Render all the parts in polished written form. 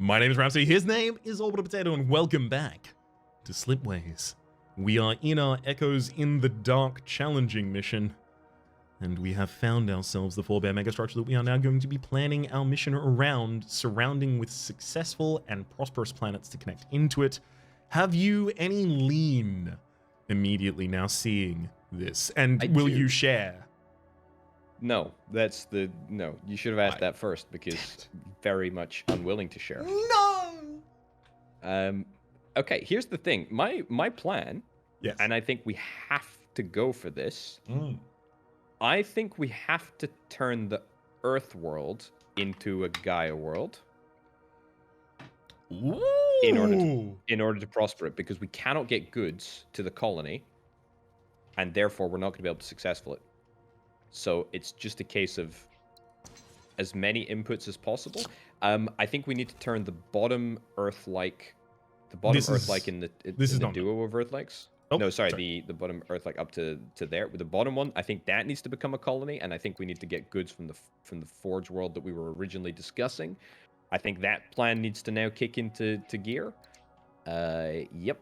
My name is Ramsey, his name is Orbital Potato, and welcome back to Slipways. We are in our Echoes in the Dark challenging mission, and we have found ourselves the 4-bear megastructure that we are now going to be planning our mission around, surrounding with successful and prosperous planets to connect into it. Have you any lean immediately now seeing this? And will you share? No, no. You should have asked that first because very much unwilling to share. No. Okay. Here's the thing. My plan. Yes. And I think we have to go for this. I think we have to turn the Earth world into a Gaia world. Ooh. In order to prosper it, because we cannot get goods to the colony, and therefore we're not going to be able to successful it. So it's just a case of as many inputs as possible. I think we need to turn the bottom Earth-like, in the duo of Earth-likes. Oh, no, sorry. The bottom Earth-like up to there. With the bottom one, I think that needs to become a colony, and I think we need to get goods from the Forge world that we were originally discussing. I think that plan needs to now kick into gear. Yep.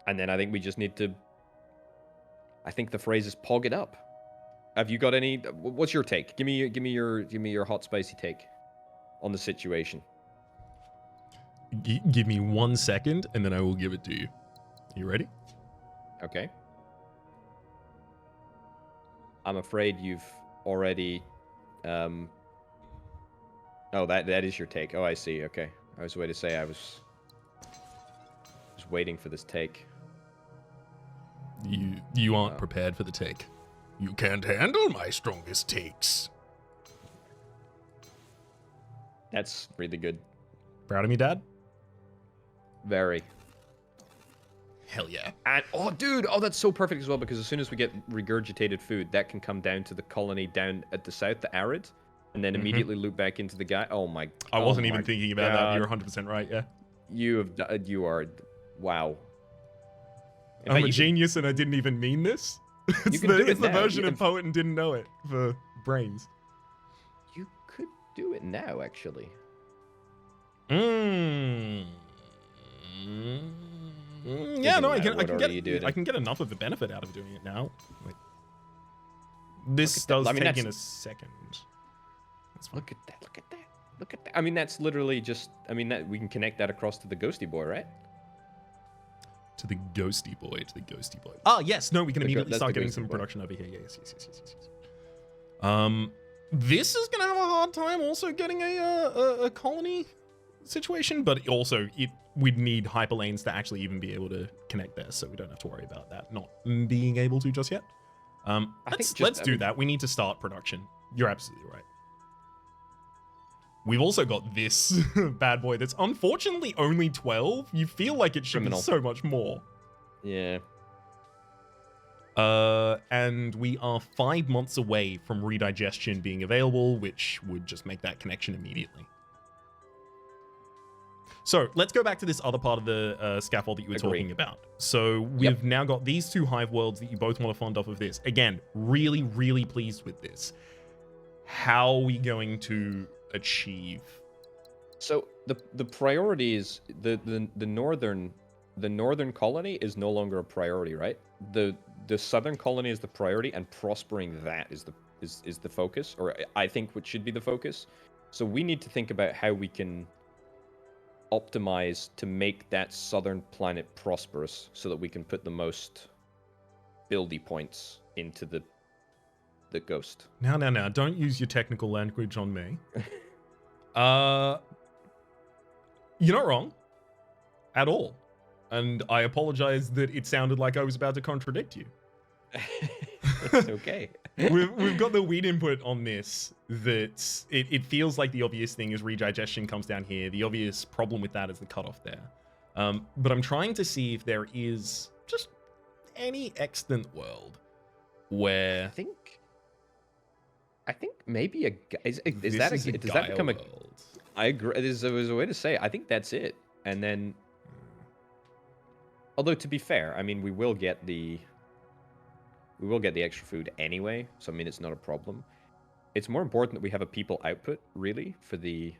And then I think we just need to. I think the phrase is "pog it up." Have you got any? What's your take? Give me your hot spicy take on the situation. Give me 1 second, and then I will give it to you. You ready? Okay. I'm afraid you've already. Oh, that is your take. Oh, I see. Okay, I was waiting to say I was waiting for this take. You aren't prepared for the take. You can't handle my strongest takes. That's really good. Proud of me, Dad? Very. Hell yeah. And dude, that's so perfect as well, because as soon as we get regurgitated food, that can come down to the colony down at the south, the arid, and then immediately loop back into the guy. Oh my! I wasn't even thinking about that. You're 100% right. Yeah. You are. Wow. I'm a genius, and I didn't even mean this. It's the version of poet and didn't know it for brains. You could do it now, actually. Yeah, no, I can get enough of the benefit out of doing it now. Wait. This does take in a second. Look at that. I mean, that's literally just. I mean, that we can connect that across to the ghosty boy, right? To the ghosty boy. Ah, yes. No, we can immediately start getting some production over here. Yes. This is gonna have a hard time also getting a colony situation, but also we'd need hyperlanes to actually even be able to connect there, so we don't have to worry about that not being able to just yet. Let's do that. We need to start production. You're absolutely right. We've also got this bad boy that's unfortunately only 12. You feel like it should be so much more. Yeah. And we are 5 months away from redigestion being available, which would just make that connection immediately. So let's go back to this other part of the scaffold that you were talking about. So we've now got these two hive worlds that you both want to fund off of this. Again, really, really pleased with this. How are we going to achieve? So the priority is the northern colony is no longer a priority, right? The southern colony is the priority, and prospering that is the focus, or I think what should be the focus. So we need to think about how we can optimize to make that southern planet prosperous, so that we can put the most buildy points into the ghost. Now, don't use your technical language on me. You're not wrong at all, and I apologize that it sounded like I was about to contradict you. It's okay. We've got the weed input on this that it feels like the obvious thing is redigestion comes down here. The obvious problem with that is the cutoff there. But I'm trying to see if there is just any extant world where I think maybe does that become a world? I agree. There's a way to say it. I think that's it. And then, although to be fair, I mean we will get the extra food anyway, so I mean it's not a problem. It's more important that we have a people output really for the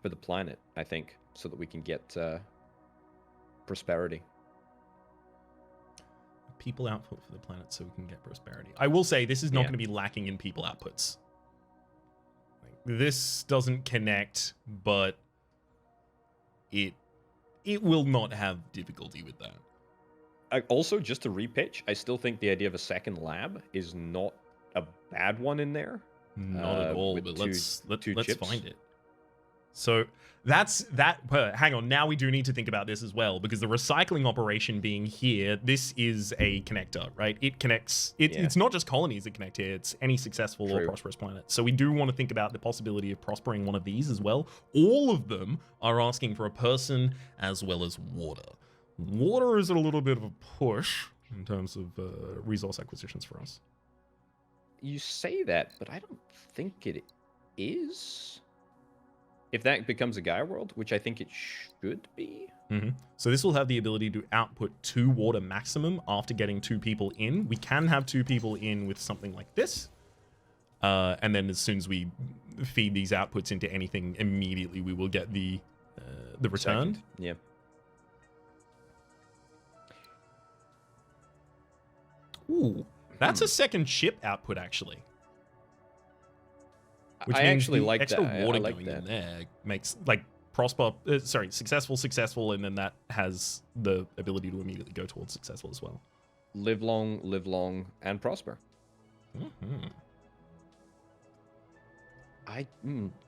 for the planet, I think, so that we can get prosperity. People output for the planet so we can get prosperity. I will say this is not going to be lacking in people outputs. Like, this doesn't connect, but it will not have difficulty with that. Also, just to repitch, I still think the idea of a second lab is not a bad one in there. Not at all, but let's find it. So hang on, now we do need to think about this as well, because the recycling operation being here, this is a connector, right? It connects, it's not just colonies that connect here, it's any successful or prosperous planet. So we do want to think about the possibility of prospering one of these as well. All of them are asking for a person as well as water. Water is a little bit of a push in terms of resource acquisitions for us. You say that, but I don't think it is. If that becomes a Gaia world, which I think it should be. So this will have the ability to output 2 water maximum after getting 2 people in. We can have 2 people in with something like this. And then as soon as we feed these outputs into anything, immediately we will get the return. Second. Yeah. Ooh, that's a second ship output, actually. Which I means actually the like extra that. water I like going that. in there makes, like, successful, and then that has the ability to immediately go towards successful as well. Live long, and prosper.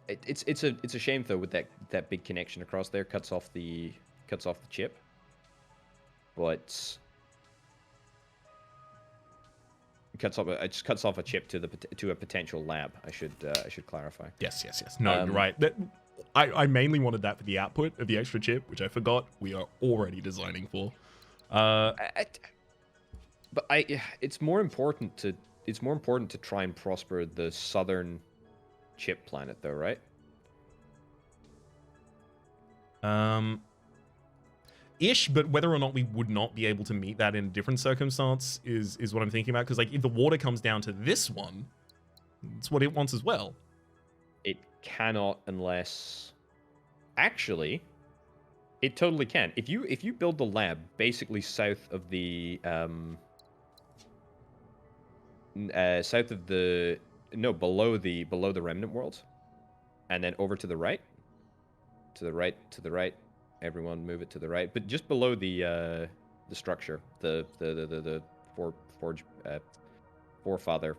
It's a shame though with that big connection across there cuts off the chip, but it just cuts off a chip to a potential lab. I should clarify. Yes. No, you're right. I mainly wanted that for the output of the extra chip, which I forgot we are already designing for. It's more important to try and prosper the southern chip planet, though, right? Ish, but whether or not we would not be able to meet that in a different circumstance is what I'm thinking about. Because, like, if the water comes down to this one, it's what it wants as well. It cannot unless... Actually, it totally can. If you build the lab basically south of the... below the remnant world, and then over to the right. Everyone move it to the right, but just below the structure, the forefather.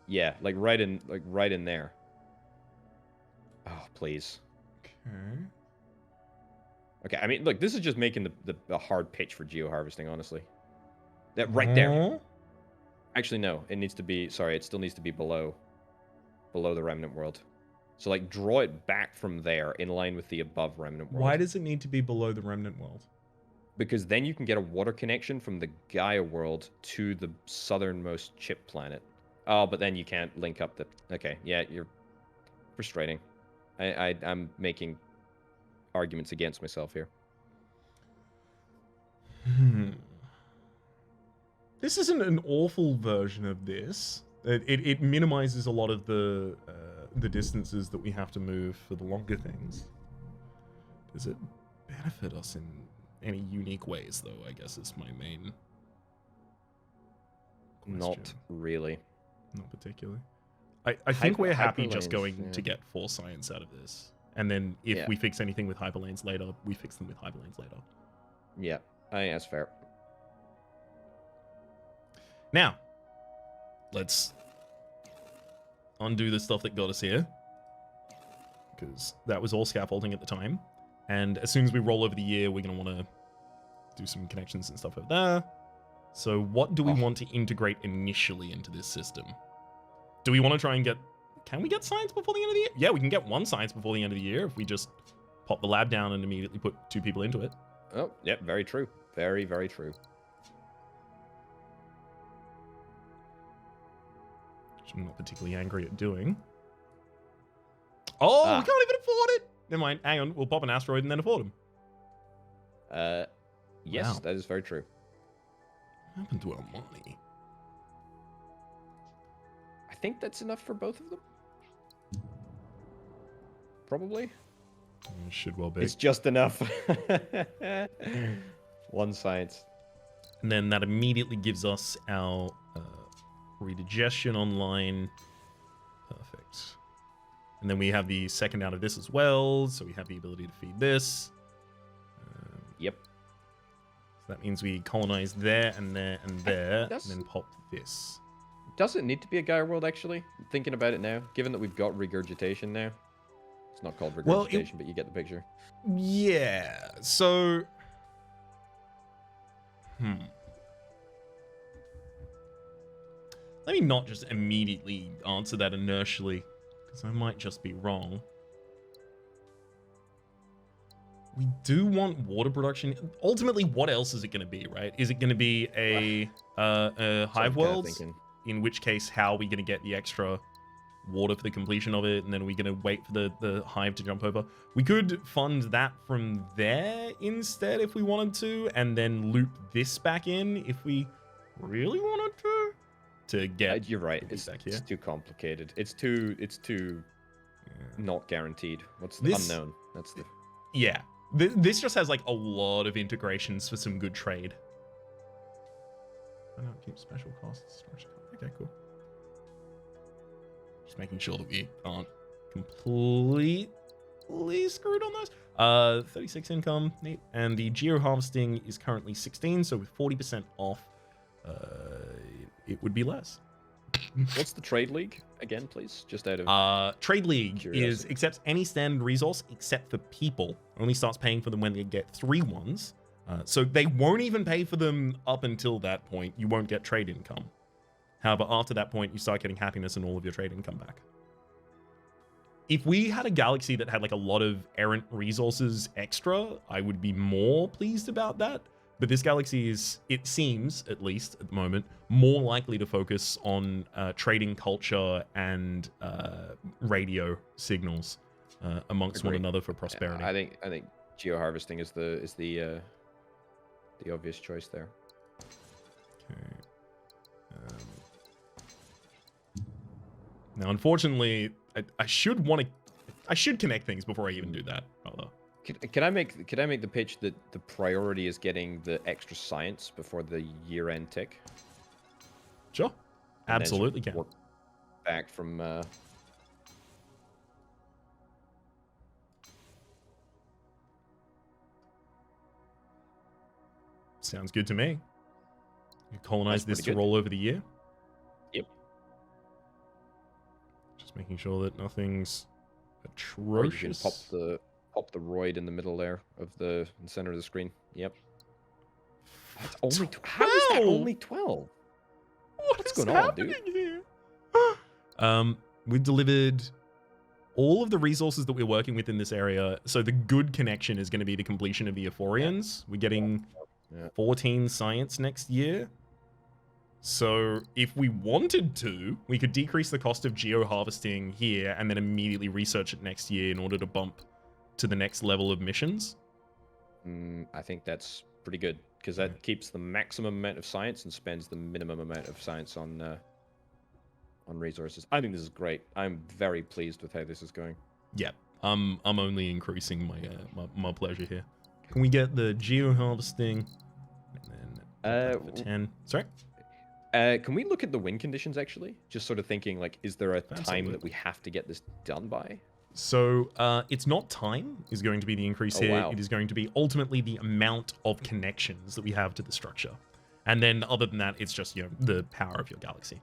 Yeah, like right in there. Oh, please. Okay, I mean, look, this is just making the hard pitch for geo-harvesting, honestly. That right there. Actually, no, it needs to be, sorry, it still needs to be below the remnant world. So, like, draw it back from there in line with the above remnant world. Why does it need to be below the remnant world? Because then you can get a water connection from the Gaia world to the southernmost chip planet. Oh, but then you can't link up the... Okay, yeah, you're frustrating. I'm making arguments against myself here. This isn't an awful version of this. It minimizes a lot of the distances that we have to move for the longer things. Does it benefit us in any unique ways, though? I guess is my main question. Not really. Not particularly. I think we're happy just going to get 4 science out of this. And then if we fix anything with hyperlanes later, we fix them with hyperlanes later. Yeah, I think that's fair. Now, let's undo the stuff that got us here, because that was all scaffolding at the time. And as soon as we roll over the year, we're going to want to do some connections and stuff over there. So what do we want to integrate initially into this system? Do we want to try and get... Can we get science before the end of the year? Yeah, we can get 1 science before the end of the year if we just pop the lab down and immediately put 2 people into it. Oh, yep, very true. Very, very true. Which I'm not particularly angry at doing. Oh, we can't even afford it! Never mind, hang on, we'll pop an asteroid and then afford them. Yes, Wow. that is very true. What happened to our money? I think that's enough for both of them. probably. Should well be. It's just enough. 1 science. And then that immediately gives us our redigestion online. Perfect. And then we have the second out of this as well, so we have the ability to feed this. Yep. So that means we colonize there and there and there, and then pop this. Does it need to be a Gaia world, actually? Thinking about it now, given that we've got regurgitation now. It's not called regurgitation, but you get the picture. Yeah, so... Let me not just immediately answer that inertially, because I might just be wrong. We do want water production. Ultimately, what else is it going to be, right? Is it going to be a hive world? In which case, how are we going to get the extra water for the completion of it? And then are we going to wait for the hive to jump over? We could fund that from there instead if we wanted to, and then loop this back in if we really wanted to get... You're right. It's too complicated. It's too not guaranteed. What's the unknown? That's the... Yeah. This just has like a lot of integrations for some good trade. I don't keep special costs. Okay, cool. Just making sure that we aren't completely screwed on those. 36 income, neat. And the geo harvesting is currently 16, so with 40% off, it would be less. What's the trade league again, please? Just out of trade league curiosity. accepts any standard resource except for people. Only starts paying for them when they get 3 ones. So they won't even pay for them up until that point. You won't get trade income. However, after that point, you start getting happiness and all of your trade income back. If we had a galaxy that had like a lot of errant resources extra, I would be more pleased about that. But this galaxy is, it seems, at least at the moment, more likely to focus on trading culture and radio signals amongst one another for prosperity. I think geo harvesting is the obvious choice there. Okay. Now, unfortunately, I should connect things before I even do that. Although. Can I make the pitch that the priority is getting the extra science before the year-end tick? Sure, And absolutely then can. work back from. Sounds good to me. You colonize this to good. roll over the year. Yep. Just making sure that nothing's Or you can atrocious. pop the roid in the middle there of the center of the screen. Yep. That's only how is that only 12? What's going on, dude? Here? We delivered all of the resources that we're working with in this area. So the good connection is going to be the completion of the Euphorians. We're getting 14 science next year. So if we wanted to, we could decrease the cost of geo harvesting here and then immediately research it next year in order to bump to the next level of missions. I think that's pretty good because that keeps the maximum amount of science and spends the minimum amount of science on resources. I think this is great. I'm very pleased with how this is going. Yeah, I'm only increasing my pleasure here. Can we get the geo harvesting? And then for 10. Sorry. Can we look at the win conditions actually? Just sort of thinking like, is there a time Absolutely. that we have to get this done by? So it's not time is going to be the increase here. Wow. It is going to be ultimately the amount of connections that we have to the structure. And then other than that, it's just, the power of your galaxy.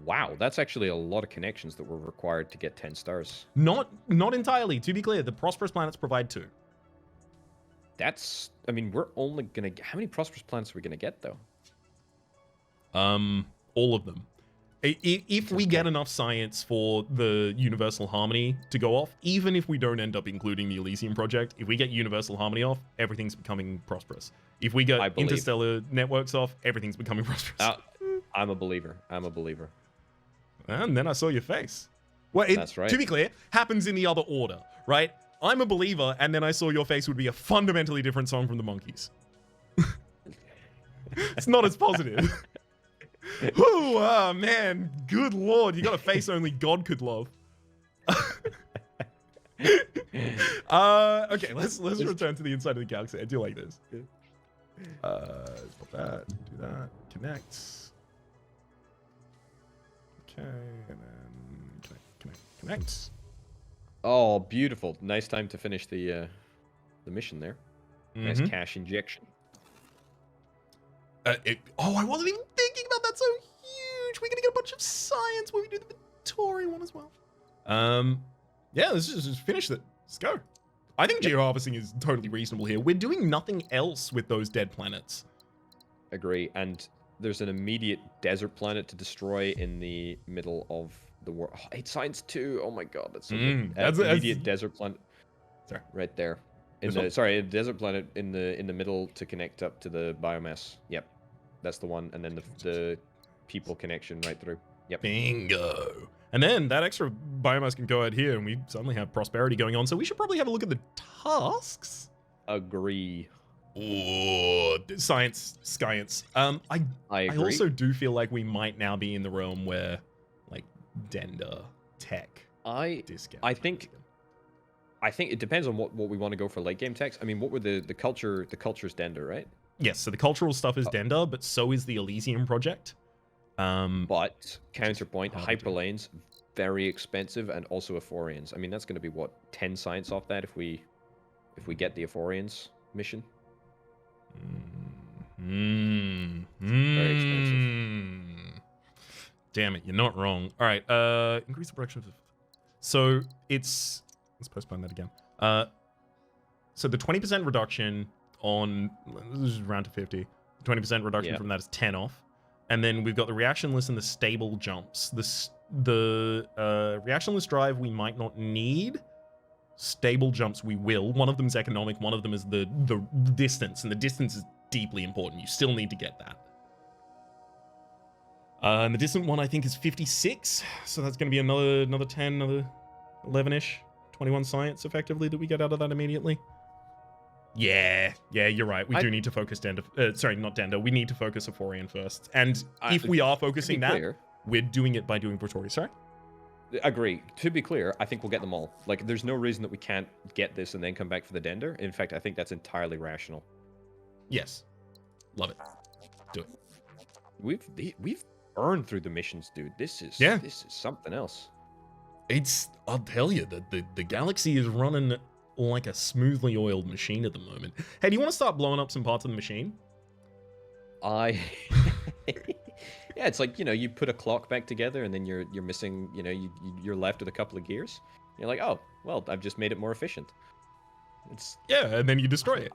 Wow, that's actually a lot of connections that were required to get 10 stars. Not entirely. To be clear, the prosperous planets provide 2. That's, I mean, we're only going to, how many prosperous planets are we going to get though? All of them. If we get enough science for the Universal Harmony to go off, even if we don't end up including the Elysium Project, if we get Universal Harmony off, everything's becoming prosperous. If we get Interstellar Networks off, everything's becoming prosperous. I'm a believer. I'm a believer. And then I saw your face. Well, That's right. To be clear, happens in the other order, right? I'm a believer, and then I saw your face would be a fundamentally different song from the Monkees. It's not as positive. Ooh, man, good lord, you got a face only God could love. Okay, let's return to the inside of the galaxy. I do like this. Put that, do that, connect. Okay, and then connect. Oh, beautiful! Nice time to finish the mission there. Nice cash injection. I wasn't even thinking about that. So huge. We're gonna get a bunch of science when we do the Planetary one as well. Yeah, let's just finish it. Let's go. I think geoharvesting is totally reasonable here. We're doing nothing else with those dead planets. Agree. And there's an immediate desert planet to destroy in the middle of the world. Oh, 8 science 2. Oh my god, that's so good. That's immediate desert planet. Sorry. Right there. A desert planet in the middle to connect up to the biomass. Yep. That's the one. And then the people connection right through. Yep. Bingo. And then that extra biomass can go out here, and we suddenly have prosperity going on. So we should probably have a look at the tasks. Agree. Oh, science. I agree. also do feel like we might now be in the realm where, like, Dender tech. Discount. I think it depends on what we want to go for late game techs. I mean, what were the culture? The culture's Dender, right? Yes. So the cultural stuff is Dender, but so is the Elysium project. But counterpoint, hyperlanes, very expensive, and also Ephorians. I mean, that's going to be what 10 science off that if we get the Ephorians mission. Very expensive. Damn it, you're not wrong. All right, increase the production of. So let's postpone that again. So the 20% reduction on this is round to 50. 20% reduction from that is 10 off. And then we've got the reactionless and the stable jumps. The reactionless drive we might not need. Stable jumps we will. One of them is economic. One of them is the distance, and the distance is deeply important. You still need to get that. And the distant one I think is 56. So that's going to be another 10, another 11-ish, 21 science effectively that we get out of that immediately. Yeah, you're right. We do need to focus Dender. Sorry, not Dender. We need to focus Ephorian first. And if we are focusing that, we're doing it by doing Praetorian. Sorry? Agree. To be clear, I think we'll get them all. Like, there's no reason that we can't get this and then come back for the Dender. In fact, I think that's entirely rational. Yes. Love it. Do it. We've burned through the missions, dude. This is something else. I'll tell you that the galaxy is running like a smoothly oiled machine at the moment. Hey, do you want to start blowing up some parts of the machine? Yeah, it's like, you put a clock back together and then you're missing, you're left with a couple of gears. You're like, oh, well, I've just made it more efficient. And then you destroy it.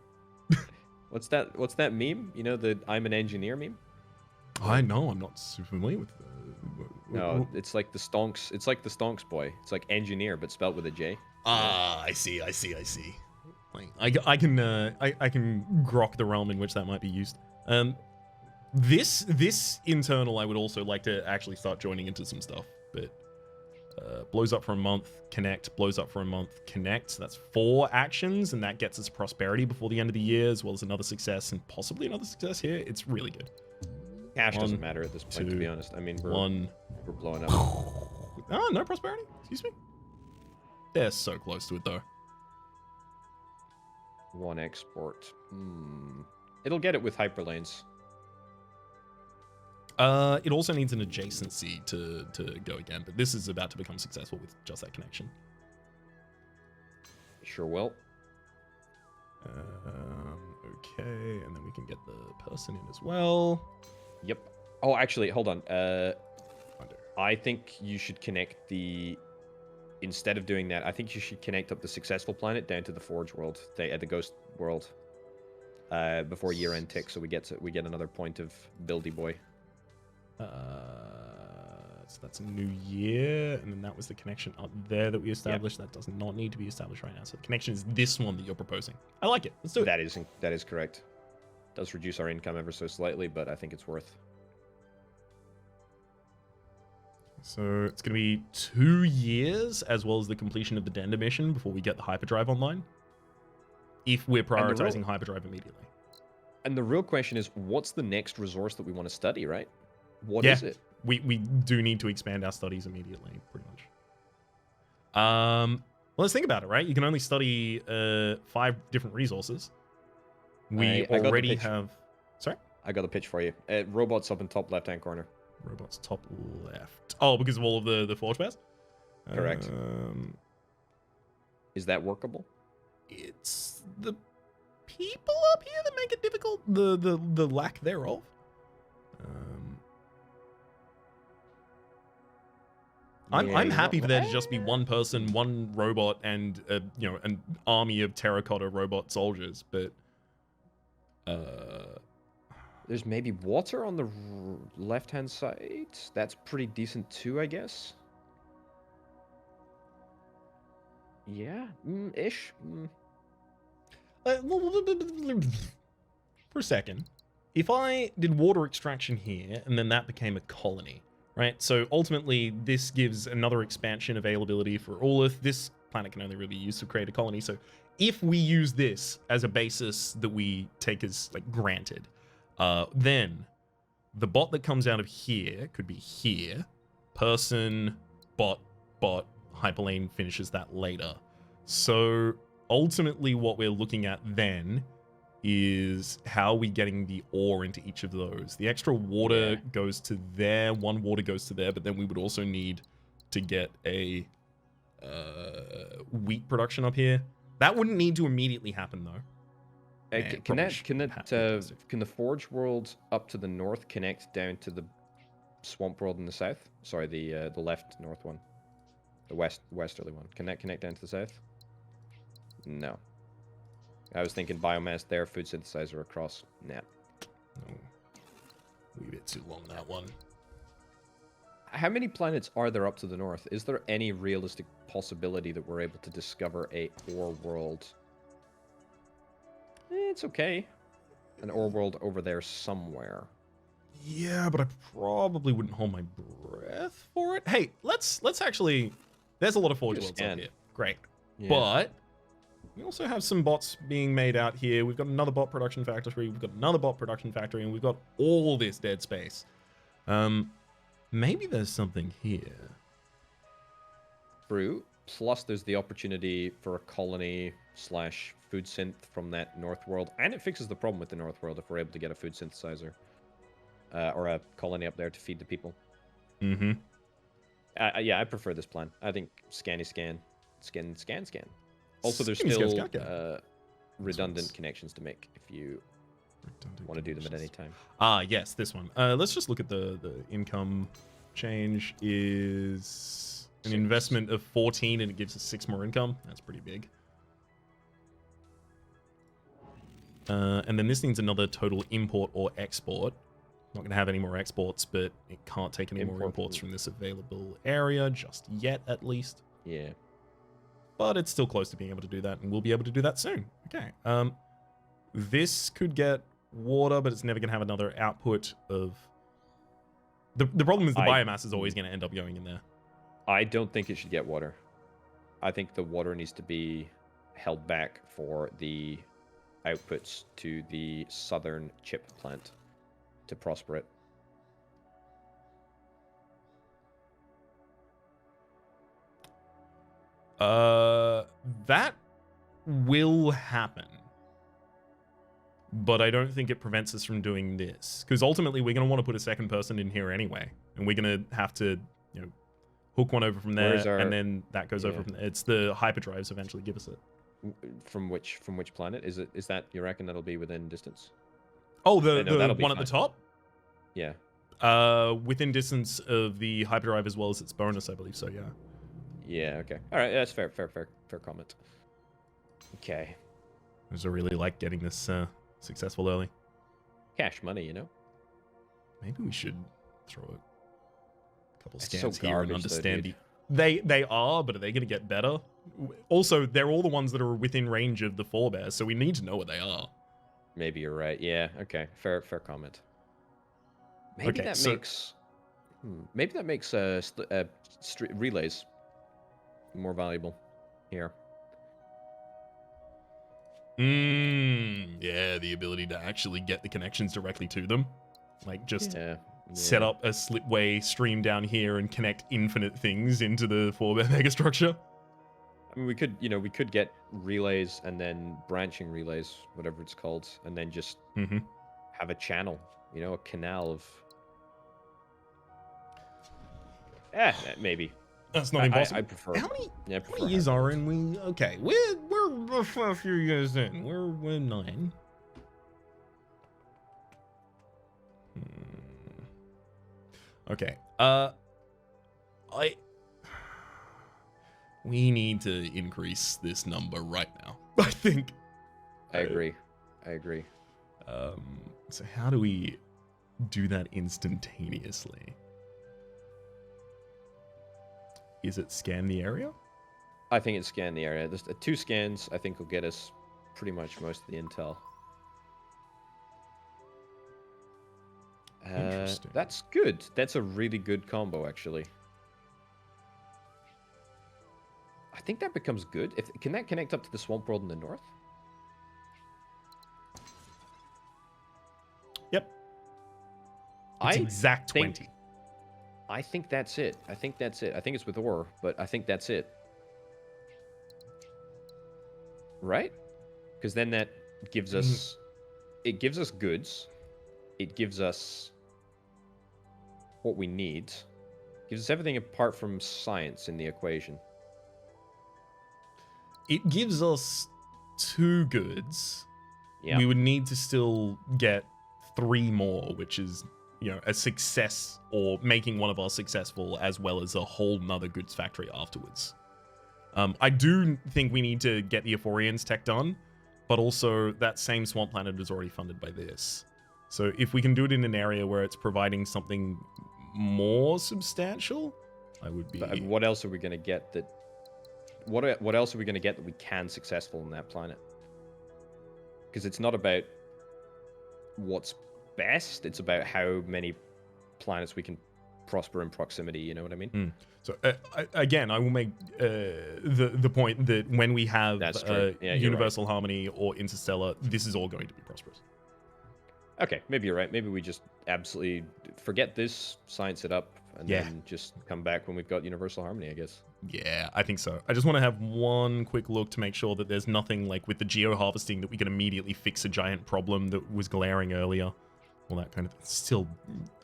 What's that meme? The I'm an engineer meme? I know, I'm not super familiar with No, it's like the Stonks. It's like the Stonks boy. It's like engineer, but spelled with a J. I see. Like, I can grok the realm in which that might be used. This internal, I would also like to actually start joining into some stuff, but blows up for a month, connect, blows up for a month, connect. So that's 4 actions, and that gets us prosperity before the end of the year, as well as another success and possibly another success here. It's really good. Cash doesn't matter at this point, to be honest. I mean, we're blowing up. Oh, no prosperity? Excuse me? They're so close to it, though. 1 export. It'll get it with hyperlanes. It also needs an adjacency to go again, but this is about to become successful with just that connection. Sure will. Okay, and then we can get the person in as well. Yep. Oh, actually, hold on. I think you should connect instead of doing that, I think you should connect up the successful planet down to the Forge world, the Ghost world, before year-end ticks, so we get another point of buildy boy. So that's a new year, and then that was the connection up there that we established. Yep. That does not need to be established right now. So the connection is this one that you're proposing. I like it. Let's do it. That is correct. Does reduce our income ever so slightly, but I think it's worth. So it's going to be 2 years, as well as the completion of the Dender mission before we get the hyperdrive online. If we're prioritizing hyperdrive immediately. And the real question is, what's the next resource that we want to study, right? What is it? We do need to expand our studies immediately, pretty much. Well, let's think about it, right? You can only study 5 different resources. We I got the already pitch. have... Sorry? I got a pitch for you. Robots up in top left-hand corner. Robots top left. Oh, because of all of the forge bears? Correct. Is that workable? It's the people up here that make it difficult. The lack thereof. I'm happy for there to just be one person, one robot, and an army of terracotta robot soldiers. But there's maybe water on the left-hand side. That's pretty decent too, I guess. Yeah, ish. For a second, if I did water extraction here and then that became a colony, right? So ultimately, this gives another expansion availability for Olith. This planet can only really be used to create a colony. So if we use this as a basis that we take as like granted, then the bot that comes out of here could be here. Person, bot, hyperlane finishes that later. So ultimately what we're looking at then is how are we getting the ore into each of those. The extra water goes to there, one water goes to there, but then we would also need to get a wheat production up here. That wouldn't need to immediately happen though. Can the forge world up to the north connect down to the swamp world in the south? Sorry, the left north one. The westerly one. Can that connect down to the south? No. I was thinking biomass there, food synthesizer across. Nah. No. Leave it too long, that one. How many planets are there up to the north? Is there any realistic possibility that we're able to discover a ore world? It's okay. An ore world over there somewhere. Yeah, but I probably wouldn't hold my breath for it. Hey, let's actually... There's a lot of forge worlds up here. Great. Yeah. But we also have some bots being made out here. We've got another bot production factory. We've got another bot production factory. And we've got all this dead space. Maybe there's something here. True. Plus there's the opportunity for a colony / food synth from that north world. And it fixes the problem with the north world if we're able to get a food synthesizer. Or a colony up there to feed the people. Mm-hmm. Yeah, I prefer this plan. I think scan. Also, there's still redundant connections to make if you want to do them at any time. Yes, this one. Let's just look at the income change is an investment of 14 and it gives us 6 more income. That's pretty big. And then this needs another total import or export. Not going to have any more exports, but it can't take any more imports from this available area just yet, at least. Yeah. But it's still close to being able to do that, and we'll be able to do that soon. Okay. This could get water, but it's never going to have another output of... The problem is the biomass is always going to end up going in there. I don't think it should get water. I think the water needs to be held back for the outputs to the southern chip plant to prosper it. That will happen. But I don't think it prevents us from doing this. Because ultimately, we're going to want to put a second person in here anyway. And we're going to have to, hook one over from there, and then that goes over from there. It's the hyperdrives eventually give us it. From which planet? Is that, you reckon that'll be within distance? Oh, the one at the top? Yeah. Within distance of the hyperdrive as well as its bonus, I believe so, yeah. Yeah, okay. Alright, that's fair comment. Okay. I just really like getting this successful early. Cash money, Maybe we should throw a couple scans so here and understand They are, but are they going to get better? Also, they're all the ones that are within range of the forebears, so we need to know what they are. Maybe you're right. Yeah, okay. Fair comment. Maybe that makes relays more valuable here. Yeah, the ability to actually get the connections directly to them. Like, just set up a slipway stream down here and connect infinite things into the forebear megastructure. I mean, we could get relays and then branching relays, whatever it's called, and then just have a channel, a canal of. Maybe. That's not impossible. I prefer. How many? Yeah, How many years are in? We okay? We're a few years in. We're 9. Okay. We need to increase this number right now. I think. I agree. So how do we do that instantaneously? Is it scan the area? I think it's scan the area. There's 2 scans. I think will get us pretty much most of the intel. Interesting. That's good. That's a really good combo, actually. I think that becomes good. Can that connect up to the swamp world in the north? Yep. It's exact 20. I think that's it. I think it's with ore, but I think that's it. Right? Because then that gives us... It gives us goods. It gives us what we need. It gives us everything apart from science in the equation. It gives us 2 goods. Yeah. We would need to still get 3 more, which is, a success or making one of us successful, as well as a whole nother goods factory afterwards. I do think we need to get the Euphorians tech done, but also that same swamp planet is already funded by this. So if we can do it in an area where it's providing something more substantial, I would be... But what else are we going to get that... What else are we going to get that we can successful on that planet? Because it's not about what's best, it's about how many planets we can prosper in proximity, you know what I mean? So I will make the point that when we have Universal Harmony or Interstellar, this is all going to be prosperous. Okay, maybe you're right. Maybe we just absolutely forget this, science it up, and then just come back when we've got Universal Harmony, I guess. Yeah, I think so. I just want to have one quick look to make sure that there's nothing like with the geo-harvesting that we can immediately fix a giant problem that was glaring earlier. All that kind of... Still,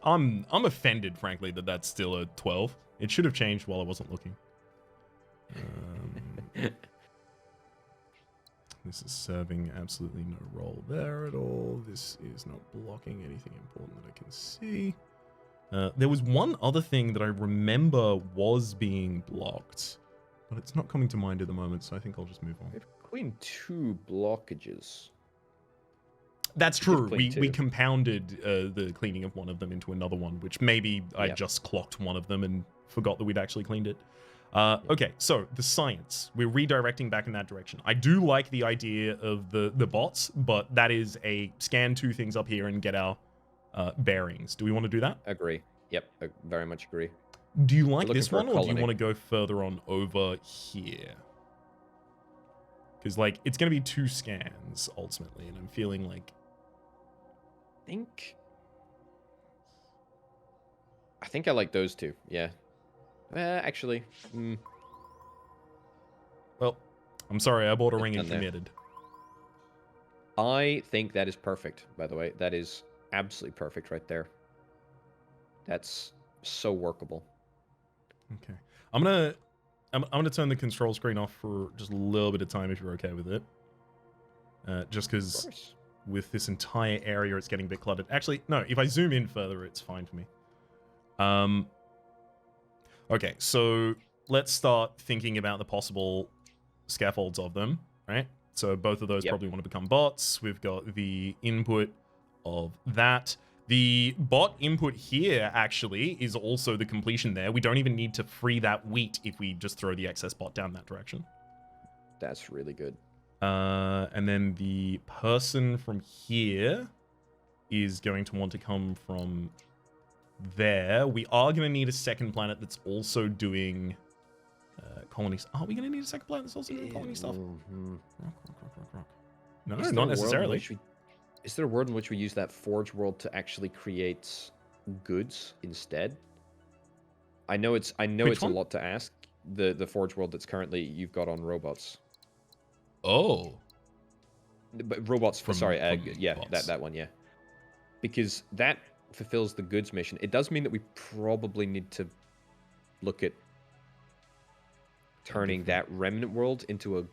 I'm offended, frankly, that that's still a 12. It should have changed while I wasn't looking. This is serving absolutely no role there at all. This is not blocking anything important that I can see. There was one other thing that I remember was being blocked, but it's not coming to mind at the moment, so I think I'll just move on. We've cleaned 2 blockages. That's true. We compounded the cleaning of one of them into another one, which maybe I just clocked one of them and forgot that we'd actually cleaned it. Okay, so the science. We're redirecting back in that direction. I do like the idea of the bots, but that is a scan 2 things up here and get our bearings. Do we want to do that? Agree. Yep, I very much agree. Do you like this one, or do you want to go further on over here? Because, like, it's going to be 2 scans, ultimately, and I'm feeling like... I think I like those 2, yeah. Actually... Well, I'm sorry, I bought a ring and committed. I think that is perfect, by the way. That is absolutely perfect right there. That's so workable. Okay. I'm gonna turn the control screen off for just a little bit of time if you're okay with it. Just because with this entire area it's getting a bit cluttered. Actually, no, if I zoom in further, it's fine for me. Okay, so let's start thinking about the possible scaffolds of them, right? So both of those probably want to become bots. We've got the input of that. The bot input here, actually, is also the completion there. We don't even need to free that wheat if we just throw the excess bot down that direction. That's really good. And then the person from here is going to want to come from there. We are going to need a second planet that's also doing colonies. Are we going to need a second planet that's also doing colony stuff? Rock. No, not necessarily. Is there a world in which we use that forge world to actually create goods instead? I know it's a lot to ask. the Forge world that's currently you've got on robots. Oh. But robots, sorry, yeah, bots. that one, yeah. Because that fulfills the goods mission. It does mean that we probably need to look at turning that remnant world into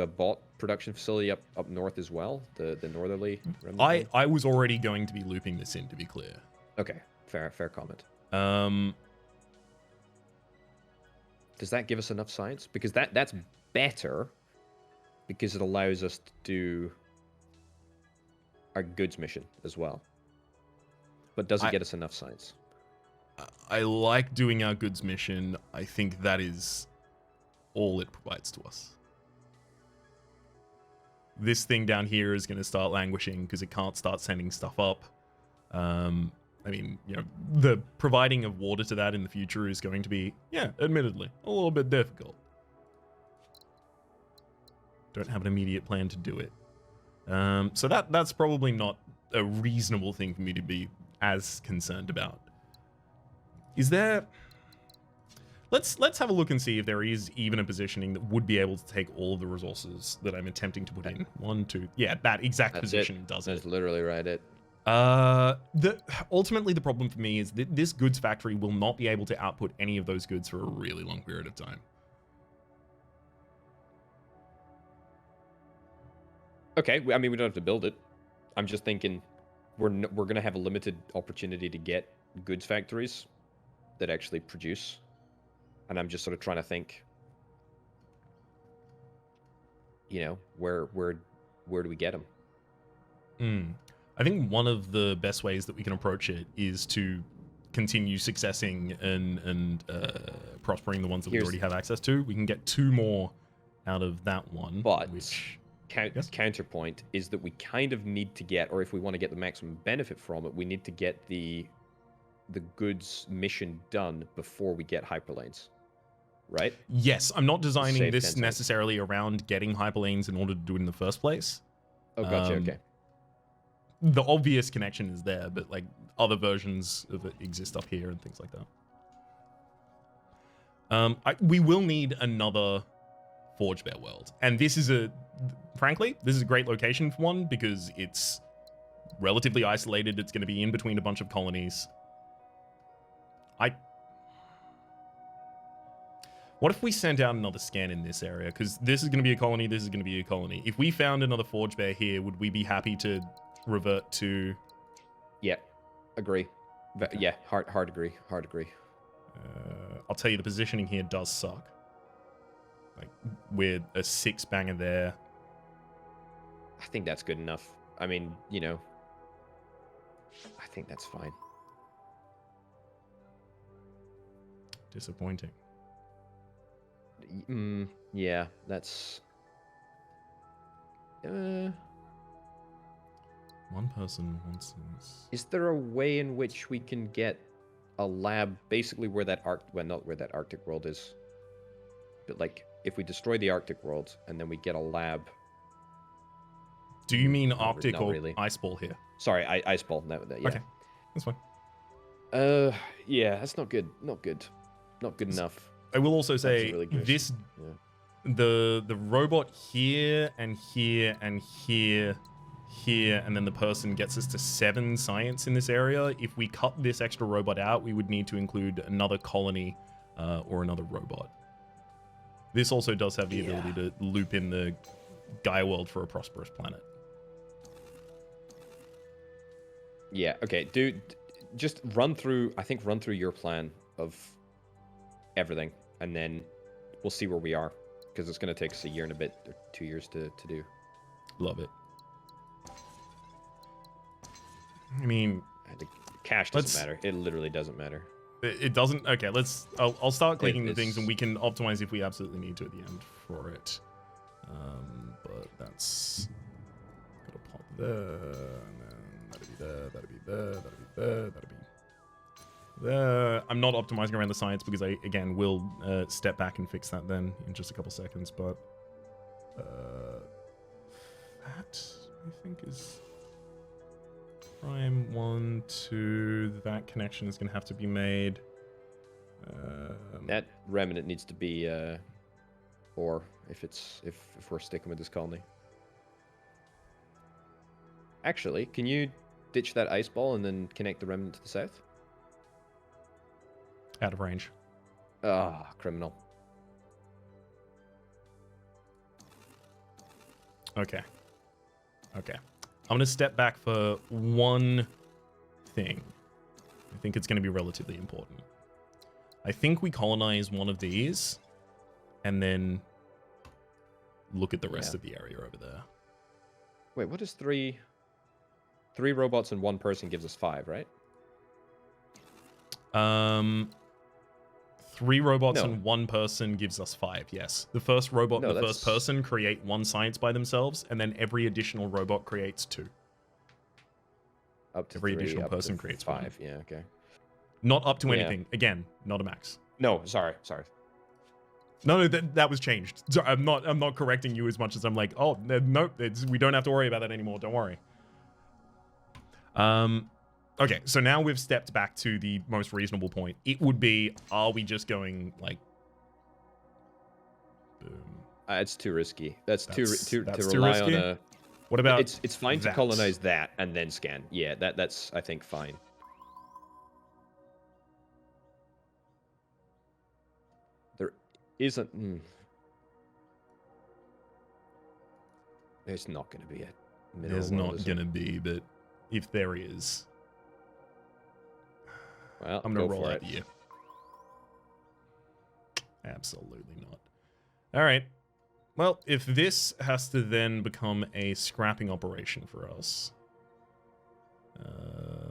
a bot production facility up north as well, the northerly remnant. I was already going to be looping this in, to be clear. Okay, fair comment. Does that give us enough science? Because that's better, because it allows us to do our goods mission as well. But does it get us enough science? I like doing our goods mission. I think that is all it provides to us. This thing down here is going to start languishing because it can't start sending stuff up. I mean, you know, the providing of water to that in the future is going to be, yeah, admittedly, a little bit difficult. Don't have an immediate plan to do it. So that's probably not a reasonable thing for me to be as concerned about. Is there... Let's have a look and see if there is even a positioning that would be able to take all of the resources that I'm attempting to put in. 1, 2... Yeah, that exact position does it. That's literally right, it. Ultimately, the problem for me is that this goods factory will not be able to output any of those goods for a really long period of time. Okay, I mean, we don't have to build it. I'm just thinking we're going to have a limited opportunity to get goods factories that actually produce. And I'm just sort of trying to think, you know, where do we get them? I think one of the best ways that we can approach it is to continue successing and prospering the ones that we already have access to. We can get 2 more out of that one. But which, counterpoint is that we kind of need to get, or if we want to get the maximum benefit from it, we need to get the goods mission done before we get hyperlanes. Right? Yes, I'm not designing this necessarily around getting hyperlanes in order to do it in the first place. Oh, gotcha, okay. The obvious connection is there, but like other versions of it exist up here and things like that. We will need another Forge Bear world. And this is frankly, this is a great location for one because it's relatively isolated. It's going to be in between a bunch of colonies. What if we sent out another scan in this area? Because this is going to be a colony, this is going to be a colony. If we found another Forge Bear here, would we be happy to revert to... Yeah, agree. Okay. Yeah, hard agree. I'll tell you, the positioning here does suck. Like, with a 6-banger there. I think that's good enough. I mean, you know, I think that's fine. Disappointing. Yeah, that's... One person wants this. Is there a way in which we can get a lab basically where that well, not where that Arctic world is, but like if we destroy the Arctic world and then we get a lab? Do you mean Arctic or really? Ice Ball here? Sorry, Ice Ball. Yeah. Okay, that's fine. Yeah, that's not good. Not good enough. I will also say really this, the robot here and here and here, and then the person gets us to 7 science in this area. If we cut this extra robot out, we would need to include another colony or another robot. This also does have the ability to loop in the Gaia world for a prosperous planet. Yeah, okay, dude, just run through your plan of everything, and then we'll see where we are, because it's going to take us a year and a bit, or 2 years to do. Love it. I mean, the cash doesn't matter. It literally doesn't matter. It doesn't? Okay, I'll start clicking the things, and we can optimize if we absolutely need to at the end for it. But that's gotta pop there, and then that'll be there, that'll be there, that'll be there, that'll be there. I'm not optimizing around the science because I, again, will step back and fix that then in just a couple seconds, but that, I think, is prime 1, 2. That connection is going to have to be made. That remnant needs to be ore if we're sticking with this colony. Actually, can you ditch that ice ball and then connect the remnant to the south? Out of range. Ah, criminal. Okay. Okay. I'm going to step back for one thing. I think it's going to be relatively important. I think we colonize one of these and then look at the rest of the area over there. Wait, what is three robots and one person gives us 5, right? 3 robots and 1 person gives us 5, yes. The first robot and the first person create 1 science by themselves, and then every additional robot creates 2. Up to every 3, additional up person to creates 5. 1. Yeah, okay. Not up to anything. Again, not a max. No, sorry. No, that was changed. So I'm not correcting you as much as I'm like, oh no, we don't have to worry about that anymore. Don't worry. Okay, so now we've stepped back to the most reasonable point. It would be, are we just going like, boom? It's too risky. That's too too rely risky? on a. What about it's fine to colonize that and then scan. Yeah, that's I think fine. There isn't. There's not going to be a middle. There's not going to be, but if there is, well, I'm going to roll out you. Absolutely not. All right. Well, if this has to then become a scrapping operation for us,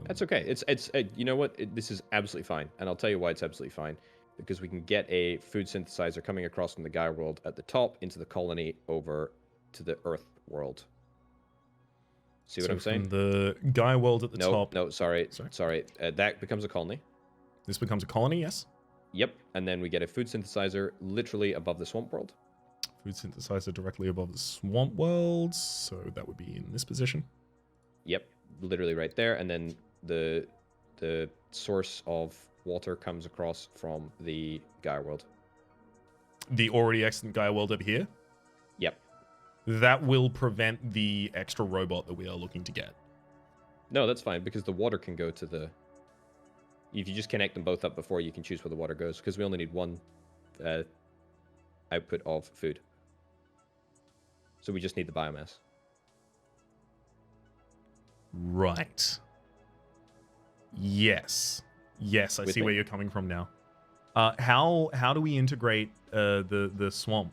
that's okay. It's you know what? This is absolutely fine, and I'll tell you why it's absolutely fine. Because we can get a food synthesizer coming across from the Gaia world at the top into the colony over to the Earth world. See what I'm saying? From the Gaia world at the top. No, sorry. That becomes a colony. This becomes a colony, yes? Yep, and then we get a food synthesizer literally above the swamp world. Food synthesizer directly above the swamp world, so that would be in this position. Yep, literally right there, and then the source of water comes across from the Gaia world. The already excellent Gaia world over here? Yep. That will prevent the extra robot that we are looking to get. No, that's fine, because the water can go to the... If you just connect them both up before, you can choose where the water goes, because we only need 1 output of food. So we just need the biomass. Right. Yes. Yes, I see where you're coming from now. How do we integrate the swamp?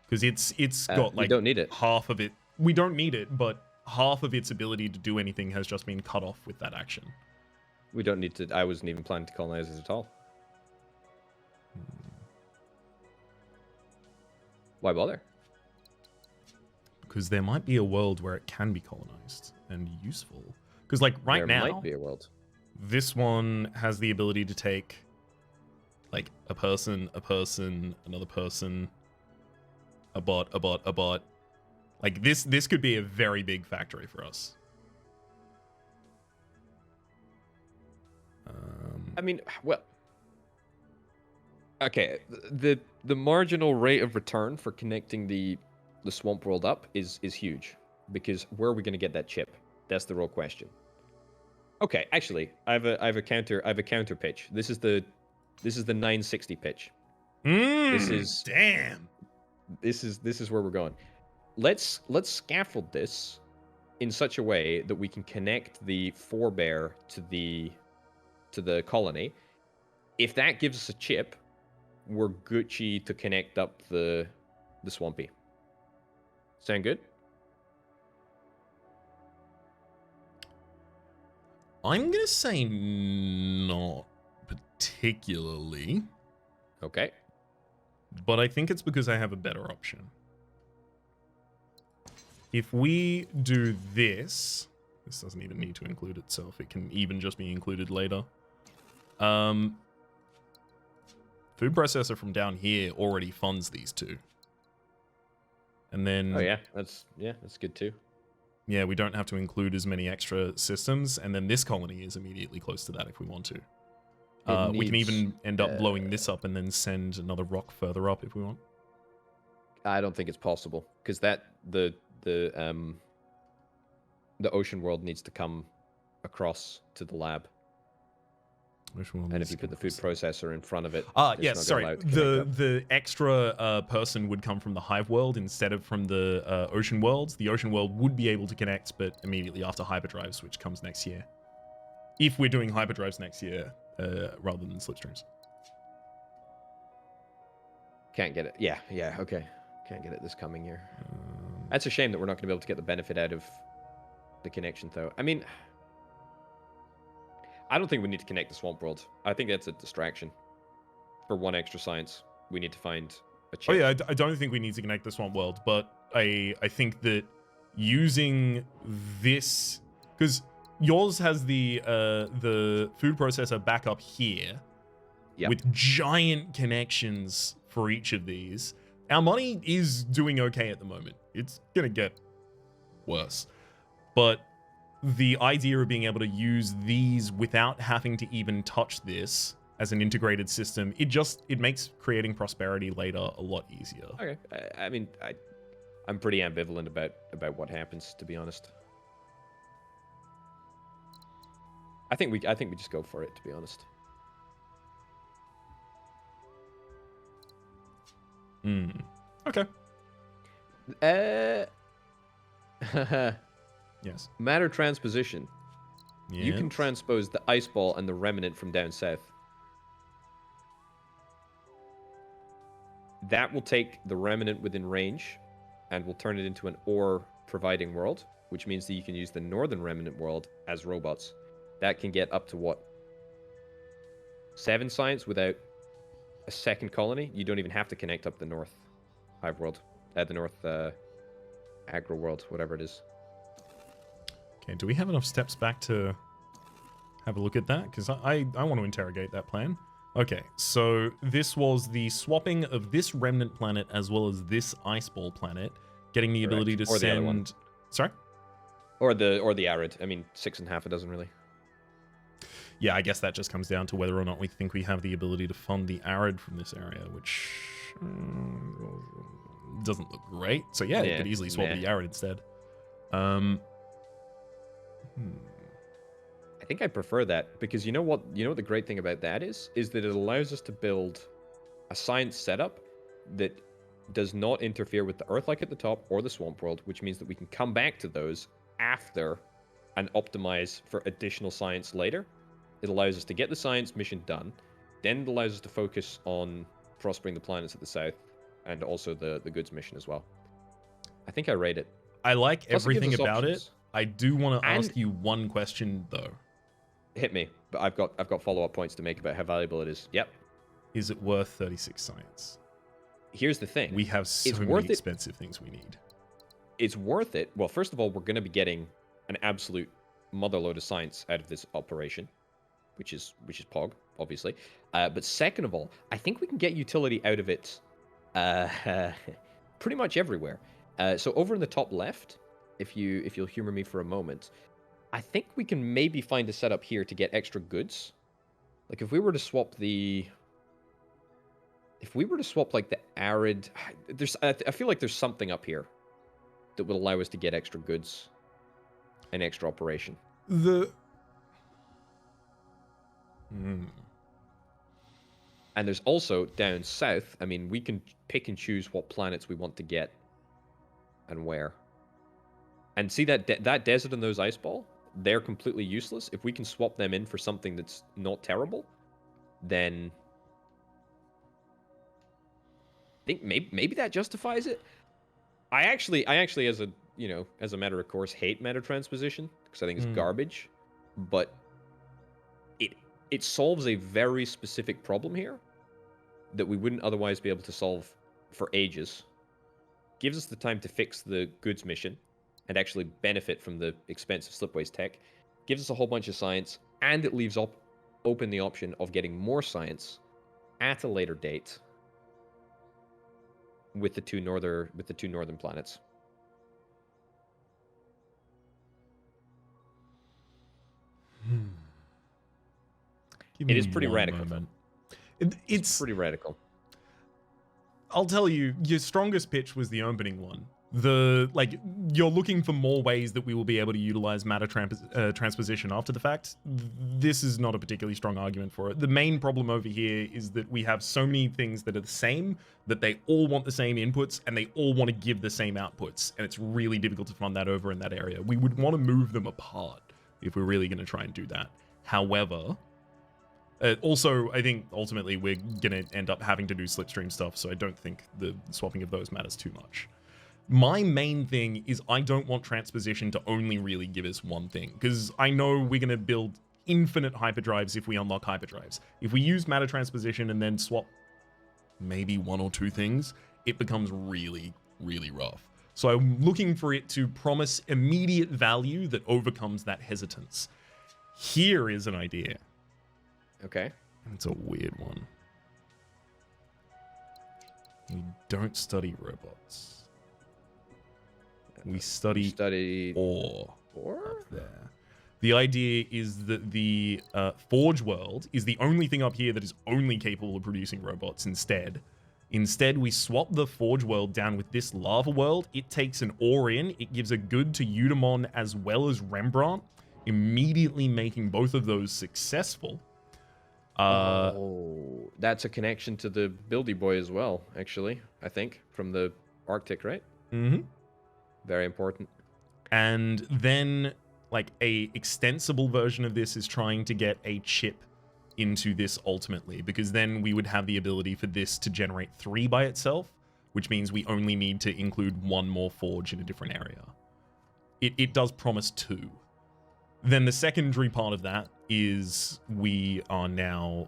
Because it's got like we don't need it. Half of it. We don't need it, but half of its ability to do anything has just been cut off with that action. We don't need to. I wasn't even planning to colonize it at all. Why bother? Because there might be a world where it can be colonized and useful. Because like right now, there might be a world. This one has the ability to take like a person, another person, a bot. Like this could be a very big factory for us. I mean, well, okay. The marginal rate of return for connecting the swamp world up is huge, because where are we going to get that chip? That's the real question. Okay, actually, I have a counter pitch. This is the 960 pitch. This is where we're going. Let's scaffold this in such a way that we can connect the forebear to the colony. If that gives us a chip, we're Gucci to connect up the swampy. Sound good? I'm gonna say not particularly. Okay. But I think it's because I have a better option. If we do this doesn't even need to include itself. It can even just be included later. Food processor from down here already funds these 2. And then... Oh yeah, that's good too. Yeah, we don't have to include as many extra systems, and then this colony is immediately close to that if we want to. We can even end up blowing this up and then send another rock further up if we want. I don't think it's possible because the ocean world needs to come across to the lab. And if you put the food processor in front of it, yes, sorry. The extra person would come from the hive world instead of from the ocean world. The ocean world would be able to connect, but immediately after hyperdrives, which comes next year. If we're doing hyperdrives next year, rather than slipstreams. Can't get it. Yeah, okay. Can't get it this coming year. That's a shame that we're not going to be able to get the benefit out of the connection, though. I mean, I don't think we need to connect the swamp world. I think that's a distraction. For one extra science, we need to find a chip. Oh yeah, I don't think we need to connect the swamp world, but I think that using this, because yours has the food processor back up here, with giant connections for each of these. Our money is doing okay at the moment. It's gonna get worse, but the idea of being able to use these without having to even touch this as an integrated system, it makes creating prosperity later a lot easier. Okay, I mean, I'm pretty ambivalent about what happens, to be honest. I think we just go for it, to be honest. Okay. Yes. Matter transposition. Yes. You can transpose the ice ball and the remnant from down south. That will take the remnant within range and will turn it into an ore providing world, which means that you can use the northern remnant world as robots. That can get up to what? 7 science without a second colony? You don't even have to connect up the north hive world. The north agro world, whatever it is. Okay, do we have enough steps back to have a look at that? Because I want to interrogate that plan. Okay, so this was the swapping of this remnant planet as well as this ice ball planet, getting the ability to or send... The other one. Sorry? Or the arid. I mean, 6.5 a dozen, really. Yeah, I guess that just comes down to whether or not we think we have the ability to fund the arid from this area, which doesn't look great. So yeah, you could easily swap the arid instead. I think I prefer that because you know what the great thing about that is that it allows us to build a science setup that does not interfere with the Earth like at the top or the swamp world, which means that we can come back to those after and optimize for additional science later. It allows us to get the science mission done, then it allows us to focus on prospering the planets at the south and also the goods mission as well. I think I rate it. I like Plus everything about options. it. I do want to ask you one question though. Hit me, but I've got follow-up points to make about how valuable it is. Yep. Is it worth 36 science? Here's the thing. We have so many expensive things we need. It's worth it. Well, first of all, we're going to be getting an absolute motherload of science out of this operation, which is Pog, obviously. But second of all, I think we can get utility out of it pretty much everywhere. So over in the top left, if you'll humor me for a moment, I think we can maybe find a setup here to get extra goods. Like if we were to swap like the arid, I feel like there's something up here that would allow us to get extra goods and extra operation. And there's also down south, I mean, we can pick and choose what planets we want to get and where. And see that desert and those ice ball, they're completely useless. If we can swap them in for something that's not terrible, then I think maybe that justifies it. I actually as a matter of course hate meta transposition because I think it's garbage, but it solves a very specific problem here that we wouldn't otherwise be able to solve for ages. Gives us the time to fix the goods mission and actually benefit from the expensive Slipways tech. Gives us a whole bunch of science, and it leaves open the option of getting more science at a later date with the two northern planets. Give It me is pretty one radical. moment. It's pretty radical. I'll tell you, your strongest pitch was the opening one. You're looking for more ways that we will be able to utilize matter transposition after the fact. This is not a particularly strong argument for it. The main problem over here is that we have so many things that are the same, that they all want the same inputs and they all want to give the same outputs, and it's really difficult to fund that over in that area. We would want to move them apart if we're really going to try and do that. However, also, I think ultimately we're going to end up having to do slipstream stuff, so I don't think the swapping of those matters too much. My main thing is I don't want transposition to only really give us one thing, because I know we're going to build infinite hyperdrives if we unlock hyperdrives. If we use matter transposition and then swap maybe one or two things, it becomes really, really rough. So I'm looking for it to promise immediate value that overcomes that hesitance. Here is an idea. Okay. It's a weird one. We don't study robots. We study ore up there. The idea is that the Forge world is the only thing up here that is only capable of producing robots instead. Instead, we swap the Forge world down with this lava world. It takes an ore in. It gives a good to Eudemon as well as Rembrandt, immediately making both of those successful. That's a connection to the Buildy Boy as well, actually, I think, from the Arctic, right? Mm-hmm. Very important. And then, like, a extensible version of this is trying to get a chip into this ultimately, because then we would have the ability for this to generate 3 by itself, which means we only need to include 1 more forge in a different area. It does promise 2. Then the secondary part of that is we are now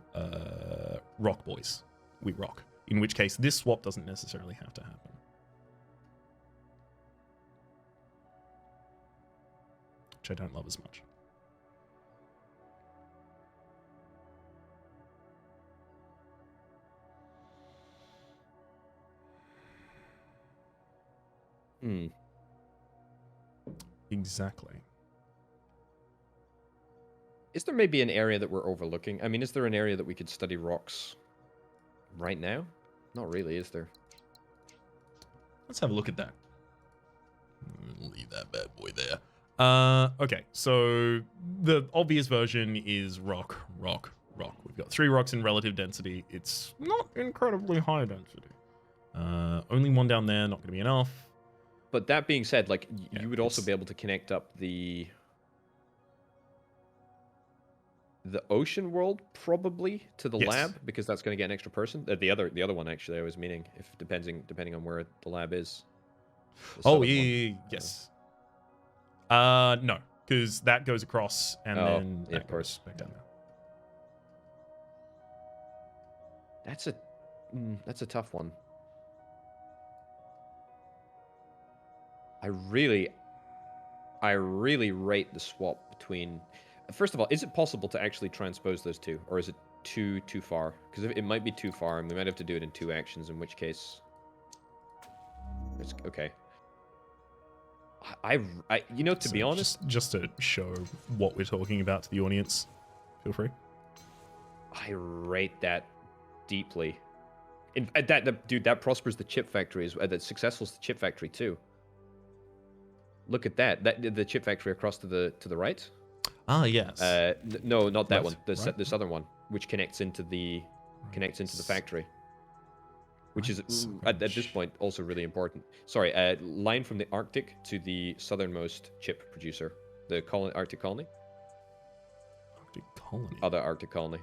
rock boys. We rock. In which case, this swap doesn't necessarily have to happen. Which I don't love as much. Exactly. Is there maybe an area that we're overlooking? I mean, is there an area that we could study rocks right now? Not really, is there? Let's have a look at that. Leave that bad boy there. Okay, so the obvious version is rock, rock, rock. We've got 3 rocks in relative density. It's not incredibly high density. Only 1 down there, not going to be enough. But that being said, like, Yeah, you would also be able to connect up the ocean world probably to the lab, because that's going to get an extra person. The other one actually I was meaning, if depending on where the lab is. Oh yes. No, because that goes across and then yeah, of course back down there. That's a tough one. I really rate the swap between. First of all, is it possible to actually transpose those 2, or is it too far? Because it might be too far, and we might have to do it in 2 actions. In which case, it's okay. To be honest, just to show what we're talking about to the audience, feel free. I rate that deeply. That prospers the chip factory. That successful the chip factory too. Look at that. The chip factory across to the right. Ah, yes. No, not that Left, one. right? This other one, which connects into the factory. Which is at this point also really important. Sorry, line from the Arctic to the southernmost chip producer, the Arctic colony. Arctic colony. Other Arctic colony.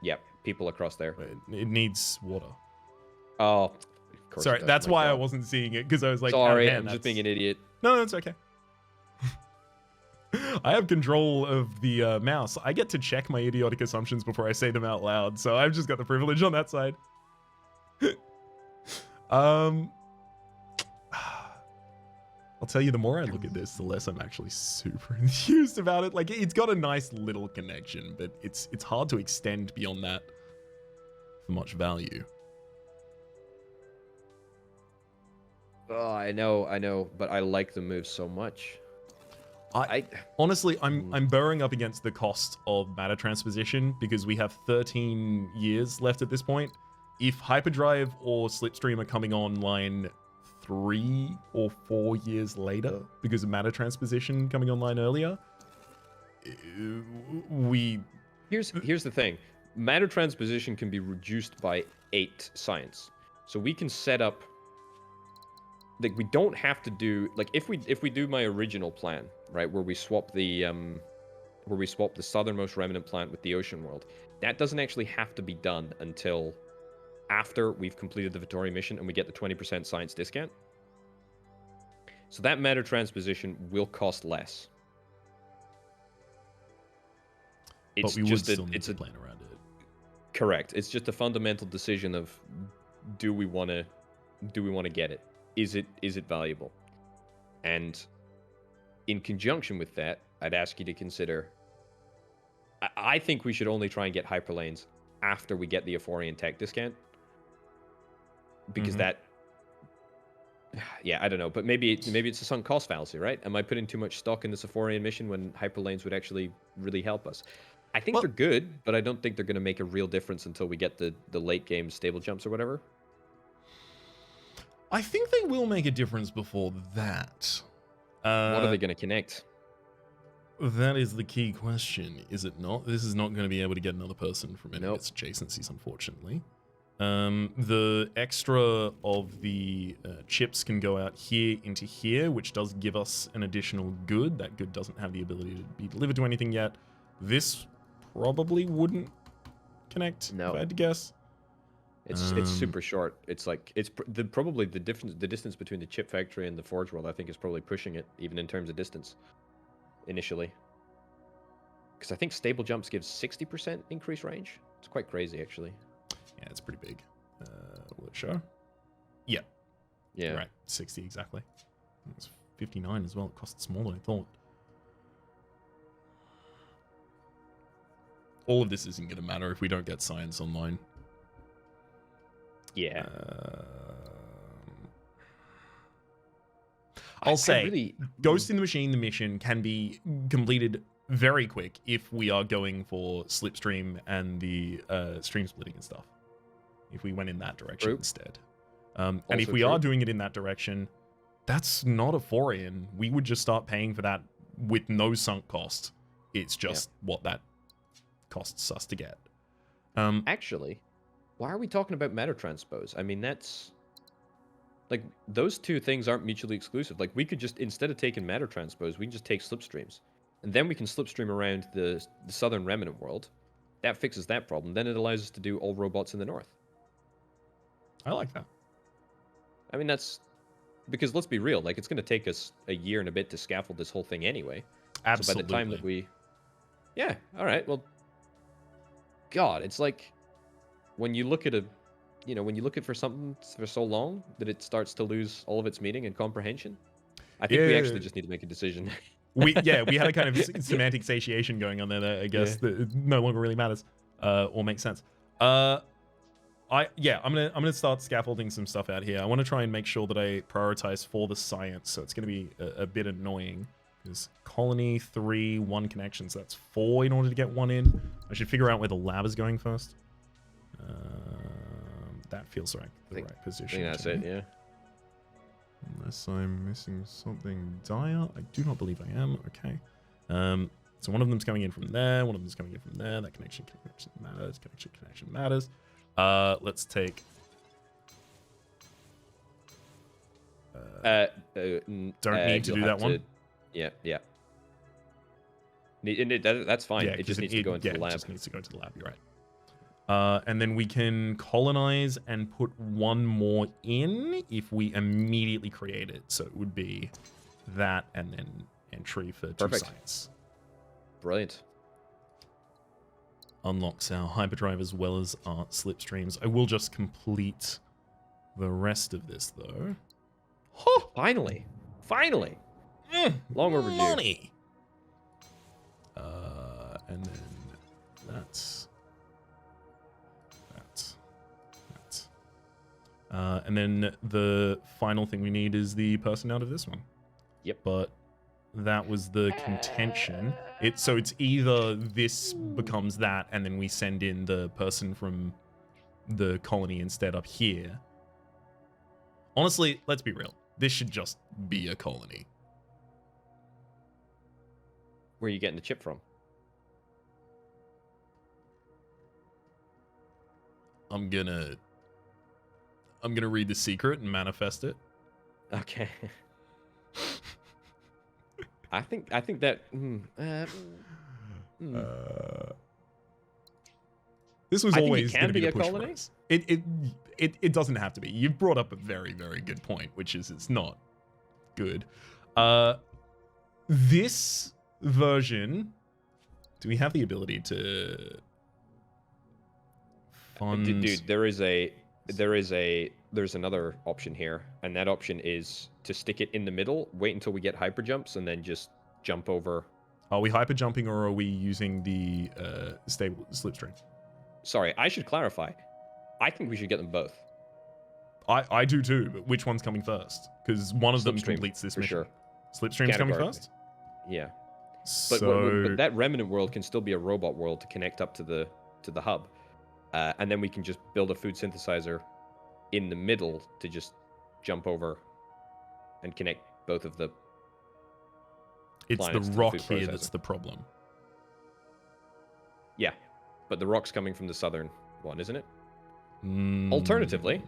Yeah, people across there. It needs water. Oh, of course. Sorry, that's why I wasn't seeing it, because I was like, sorry, I'm just being an idiot. No, it's okay. I have control of the mouse. I get to check my idiotic assumptions before I say them out loud, so I've just got the privilege on that side. I'll tell you, the more I look at this, the less I'm actually super enthused about it. Like, it's got a nice little connection, but it's hard to extend beyond that for much value. Oh, I know, but I like the move so much. Honestly, I'm burrowing up against the cost of matter transposition because we have 13 years left at this point. If hyperdrive or slipstream are coming online 3 or 4 years later because of matter transposition coming online earlier, here's the thing. Matter transposition can be reduced by 8 science. So we can set up, like, we don't have to do, like, if we do my original plan, right, where we swap the southernmost remnant plant with the ocean world, that doesn't actually have to be done until after we've completed the Vittori mission and we get the 20% science discount. So that matter transposition will cost less. But we would still need to plan around it. Correct. It's just a fundamental decision of do we want to get it? Is it valuable? And in conjunction with that, I'd ask you to consider, I think we should only try and get hyperlanes after we get the Euphorian tech discount. Because that, yeah, I don't know, but maybe it's a sunk cost fallacy, right? Am I putting too much stock in the Euphorian mission when hyperlanes would actually really help us? I think they're good, but I don't think they're going to make a real difference until we get the late game stable jumps or whatever. I think they will make a difference before that. What are they going to connect? That is the key question, is it not? This is not going to be able to get another person from any of its adjacencies, unfortunately. The extra of the chips can go out here into here, which does give us an additional good. That good doesn't have the ability to be delivered to anything yet. This probably wouldn't connect, if I had to guess. It's super short. It's like probably the distance between the chip factory and the forge world, I think, is probably pushing it even in terms of distance initially. Because I think stable jumps gives 60% increased range. It's quite crazy, actually. Yeah, it's pretty big. Will it show? Yeah. Yeah. Right, 60 exactly. It's 59 as well. It costs more than I thought. All of this isn't going to matter if we don't get science online. Yeah. I'll say, Ghost in the Machine, the mission, can be completed very quick if we are going for Slipstream and the stream splitting and stuff. If we went in that direction instead. And if we are doing it in that direction, that's not a foreign. We would just start paying for that with no sunk cost. It's just what that costs us to get. Actually, why are we talking about matter transpose? I mean, that's like, those two things aren't mutually exclusive. Like, we could just, instead of taking matter transpose, we can just take slipstreams, and then we can slipstream around the southern remnant world. That fixes that problem. Then it allows us to do all robots in the north. I like that. I mean, that's because, let's be real, like, it's going to take us a year and a bit to scaffold this whole thing anyway. Absolutely. So by the time that we, yeah, all right, well, God, it's like when you look at when you look at for something for so long that it starts to lose all of its meaning and comprehension. I think we actually just need to make a decision. we had a kind of semantic satiation going on there that I guess that it no longer really matters or makes sense. I'm gonna start scaffolding some stuff out here. I want to try and make sure that I prioritize for the science, so it's gonna be a bit annoying. Because colony 3, 1 connection, so that's 4 in order to get 1 in. I should figure out where the lab is going first. That feels like the right position. I think that's it, yeah. Unless I'm missing something dire. I do not believe I am. Okay. So one of them's coming in from there. One of them's coming in from there. That connection matters. Connection matters. Let's take... don't need to do that one. Yeah. That's fine. Yeah, it just needs to go into the lab. It just needs to go into the lab, you're right. And then we can colonize and put one more in if we immediately create it. So it would be that and then entry for 2 science. Brilliant. Unlocks our hyperdrive as well as our slipstreams. I will just complete the rest of this, though. Oh, finally. Long overdue. Money. And then that's... and then the final thing we need is the person out of this one. Yep. But that was the contention. So it's either this becomes that, and then we send in the person from the colony instead up here. Honestly, let's be real. This should just be a colony. Where are you getting the chip from? I'm gonna read the secret and manifest it. Okay. I think that. This was always going to be a a push colony. for us. It doesn't have to be. You've brought up a very, very good point, which is it's not good. This version, do we have the ability to fund? Dude, there's another option here, and that option is to stick it in the middle, wait until we get hyper jumps, and then just jump over. Are we hyper jumping, or are we using the stable slipstream? Sorry, I should clarify. I think we should get them both. I do too, but which one's coming first? Because one of them completes this mission. Sure. Slipstream's coming first? Yeah. So... But that remnant world can still be a robot world to connect up to the hub. And then we can just build a food synthesizer in the middle to just jump over and connect both of the It's the planets to rock food here processor. that's the problem. Yeah. But the rock's coming from the southern one, isn't it? Mm. Alternatively,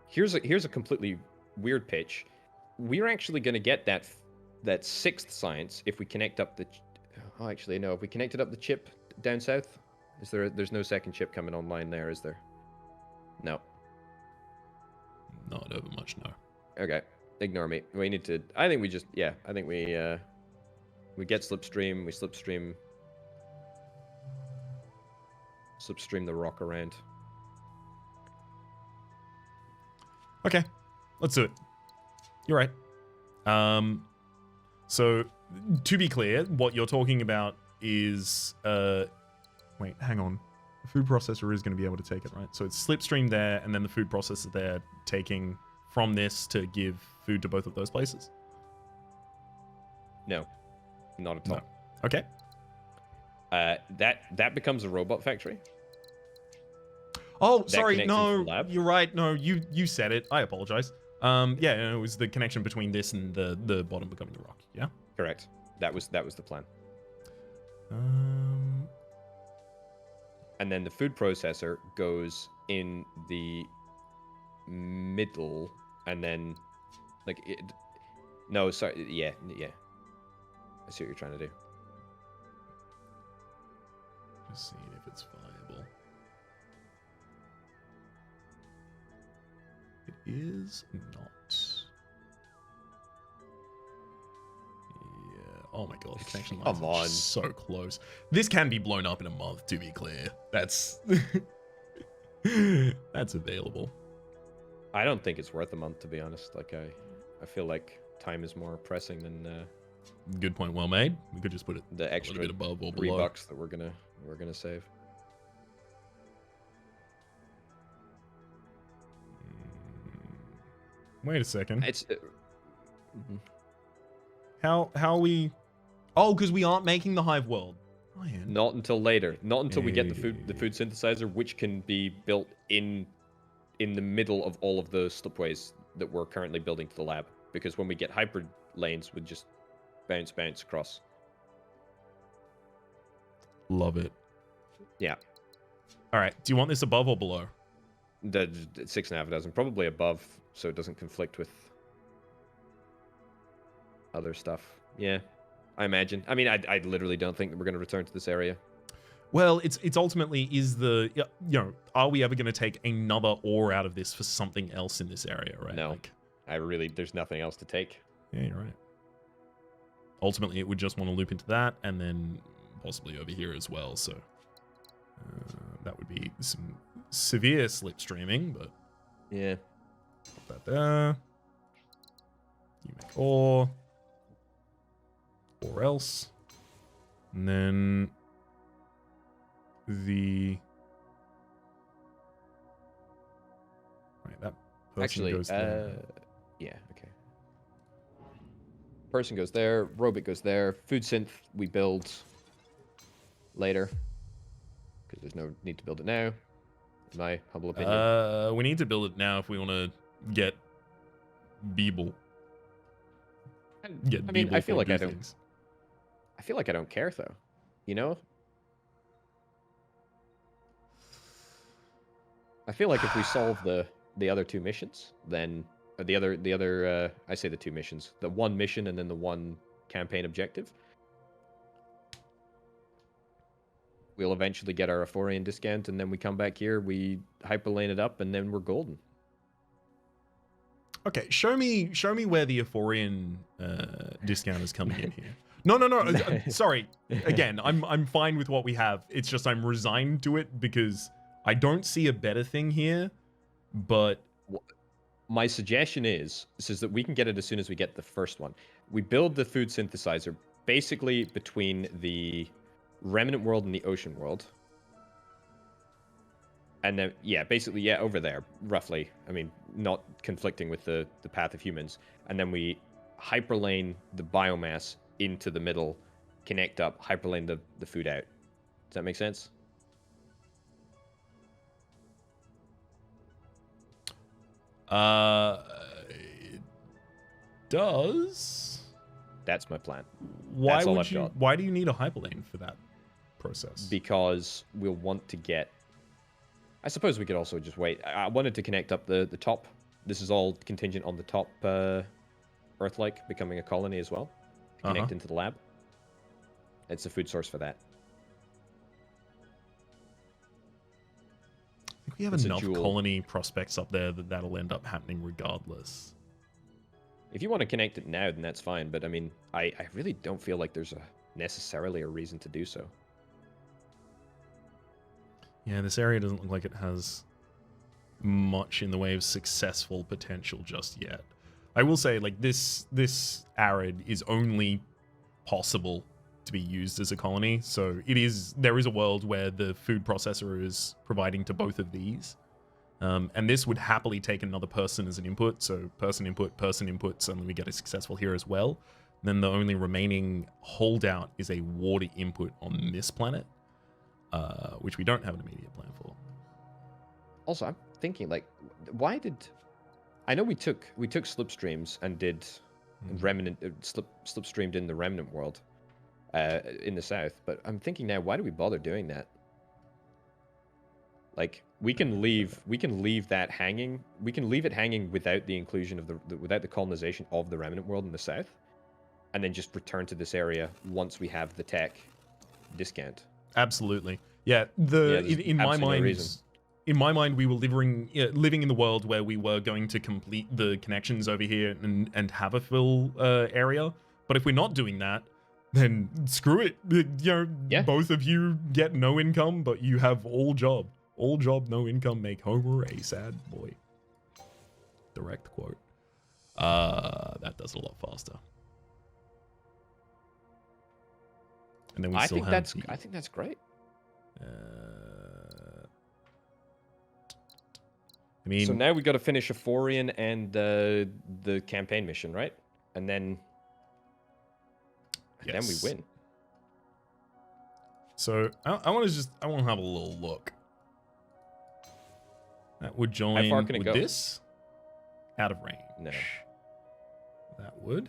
here's a completely weird pitch. We're actually going to get that sixth science if we connect up the... Oh, actually, no. If we connected up the chip down south, there's no second chip coming online there, is there? No. Not over much, no. Okay. Ignore me. We need to... I think we just... Yeah, I think we get Slipstream. We Slipstream the rock around. Okay, let's do it. You're right. So, to be clear, what you're talking about is... Wait, hang on. The food processor is going to be able to take it, right? So it's Slipstream there, and then the food processor there taking from this to give food to both of those places? No. Not at all. No. Okay. That becomes a robot factory. Oh, That sorry. connects into No, the lab? you're right. No, you said it. I apologize. Yeah, no, it was the connection between this and the bottom becoming the rock. Yeah. Correct. That was the plan. And then the food processor goes in the middle, and then like it. No, sorry. Yeah. I see what you're trying to do. Just seeing if it's viable. It is not. Yeah. Oh my god, the connection lines Come are on. so close. This can be blown up in a month, to be clear. That's that's available. I don't think it's worth a month, to be honest. Like I feel like time is more pressing than Good point, well made. We could just put it the extra a little bit above or $3 below. that we're gonna save. Wait a second. It's How are we? Oh, because we aren't making the hive world. Oh, yeah. not until later. Not until we get the food Hey. synthesizer, which can be built in the middle of all of the slipways that we're currently building to the lab. Because when we get hyper lanes, we just bounce across. Love it. Yeah. All right. Do you want this above or below? The 6.5 dozen, probably above, so it doesn't conflict with other stuff. Yeah, I imagine. I mean, I literally don't think that we're going to return to this area. Well, it's ultimately is the are we ever going to take another ore out of this for something else in this area, right? No. There's nothing else to take. Yeah, you're right. Ultimately, it would just want to loop into that and then possibly over here as well. So that would be some severe slipstreaming, but Yeah. put that there. You make ore. Or else. And then the... Right, that person Actually, goes there. yeah, okay. Person goes there. Robot goes there. Food synth we build later. Because there's no need to build it now. In my humble opinion. We need to build it now if we want to get Beeble. I mean, I feel like I don't. I feel like I don't care though. You know? I feel like if we solve the other two missions, then the other I say the two missions, the one mission and then the one campaign objective, we'll eventually get our Euphorian discount, and then we come back here, we hyperlane it up, and then we're golden. Okay, show me where the Euphorian discount is coming in here. No. Sorry. Again, I'm fine with what we have. It's just I'm resigned to it because I don't see a better thing here. But my suggestion is that we can get it as soon as we get the first one. We build the food synthesizer basically between the remnant world and the ocean world. And then, basically, over there, roughly. I mean, not conflicting with the path of humans. And then we hyperlane the biomass into the middle, connect up, hyperlane the food out. Does that make sense? It does. That's my plan. Why do you need a hyperlane for that process? Because we'll want to get... I suppose we could also just wait. I wanted to connect up the top. This is all contingent on the top Earth-like becoming a colony as well. Connect into the lab. It's a food source for that. I think we have enough colony prospects up there that'll end up happening regardless. If you want to connect it now, then that's fine. But I mean, I really don't feel like there's necessarily a reason to do so. Yeah, this area doesn't look like it has much in the way of successful potential just yet. I will say, like, this arid is only possible to be used as a colony, so there is a world where the food processor is providing to both of these. And this would happily take another person as an input, so person input, suddenly we get a successful here as well. Then the only remaining holdout is a water input on this planet. Which we don't have an immediate plan for. Also, I'm thinking, like, why did... I know we took slipstreams and did remnant slipstreamed in the remnant world in the south, but I'm thinking now, why do we bother doing that? Like, we can leave that hanging. We can leave it hanging without the inclusion of without the colonization of the remnant world in the south, and then just return to this area once we have the tech discount. Absolutely. Yeah, in my mind, we were living in the world where we were going to complete the connections over here and have a full area. But if we're not doing that, then screw it. Both of you get no income, but you have all job, no income, make Homer a sad boy. Direct quote. That does it a lot faster. And then we I think that's great. I mean, so now we got to finish Euphorian and the campaign mission, right? And then we win. So I want to have a little look. That would join. How far can it go? This out of range. No. That would.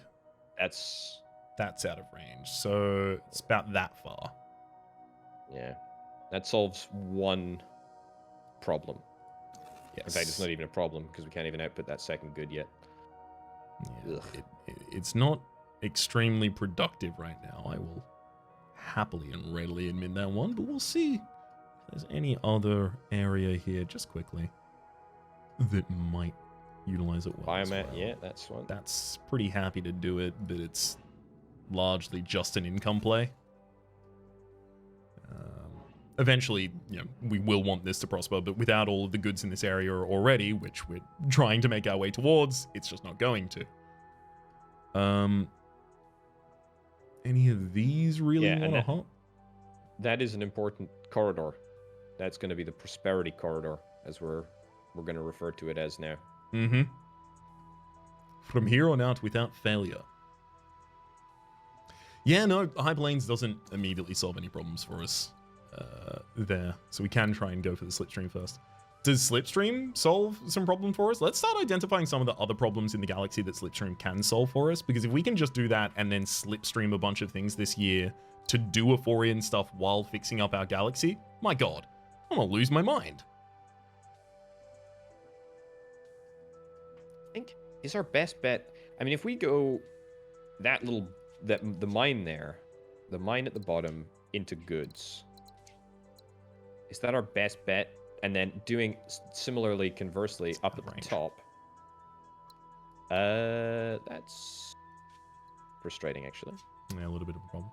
That's out of range. So it's about that far. Yeah. That solves one problem. Yes. In fact, it's not even a problem because we can't even output that second good yet. Yeah, it's not extremely productive right now. I will happily and readily admit that one, but we'll see if there's any other area here, just quickly, that might utilize it well. Biomat, yeah, that's one. That's pretty happy to do it, but it's largely just an income play. Eventually, we will want this to prosper, but without all of the goods in this area already, which we're trying to make our way towards, it's just not going to. Any of these really want to hop? That is an important corridor. That's going to be the prosperity corridor, as we're going to refer to it as now. Mm-hmm. From here on out, without failure. Yeah, no, hyperlanes doesn't immediately solve any problems for us there. So we can try and go for the Slipstream first. Does Slipstream solve some problem for us? Let's start identifying some of the other problems in the galaxy that Slipstream can solve for us, because if we can just do that and then Slipstream a bunch of things this year to do Euphorian stuff while fixing up our galaxy, my god, I'm gonna lose my mind. I think is our best bet. I mean, if we go the mine there, the mine at the bottom into goods, is that our best bet? And then doing similarly, conversely, up at the top. That's frustrating, actually. Yeah, a little bit of a problem.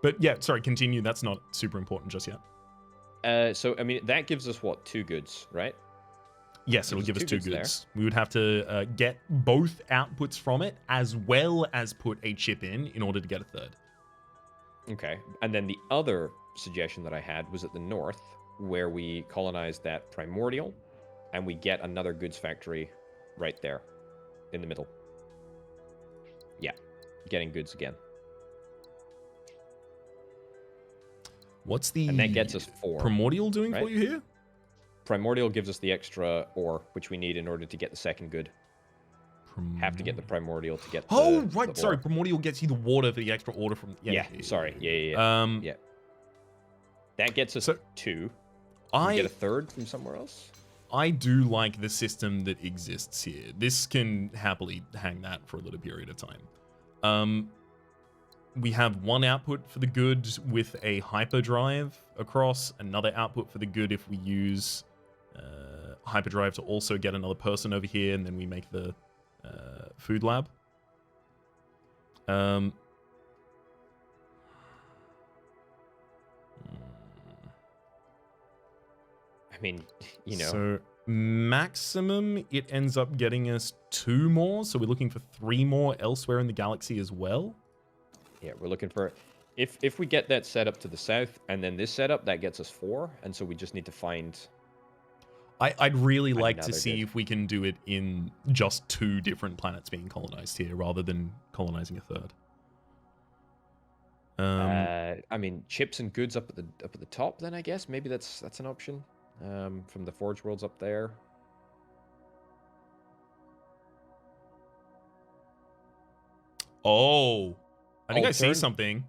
But yeah, sorry, continue. That's not super important just yet. So, I mean, that gives us, what, 2 goods, right? Yes, it'll give us 2 goods. We would have to get both outputs from it, as well as put a chip in order to get a third. Okay. And then the other suggestion that I had was at the north, where we colonize that primordial, and we get another goods factory right there in the middle. Yeah, getting goods again. What's the and that gets us 4 primordial doing for you here? Primordial gives us the extra ore, which we need in order to get the second good. Have to get the primordial to get the right, sorry, primordial gets you the water for the extra order from... Yeah, sorry, yeah. That gets us 2. We get a third from somewhere else? I do like the system that exists here. This can happily hang that for a little period of time. We have one output for the good with a hyperdrive across, another output for the good if we use hyperdrive to also get another person over here, and then we make the food lab. I mean, you know. So maximum, it ends up getting us 2 more. So we're looking for 3 more elsewhere in the galaxy as well. Yeah, we're looking for... If we get that set up to the south, and then this setup, that gets us 4. And so we just need to find... I'd really like to see if we can do it in just 2 different planets being colonized here, rather than colonizing a third. I mean, chips and goods up at the top. Then I guess maybe that's an option. From the Forge Worlds up there. Oh, I think I see something.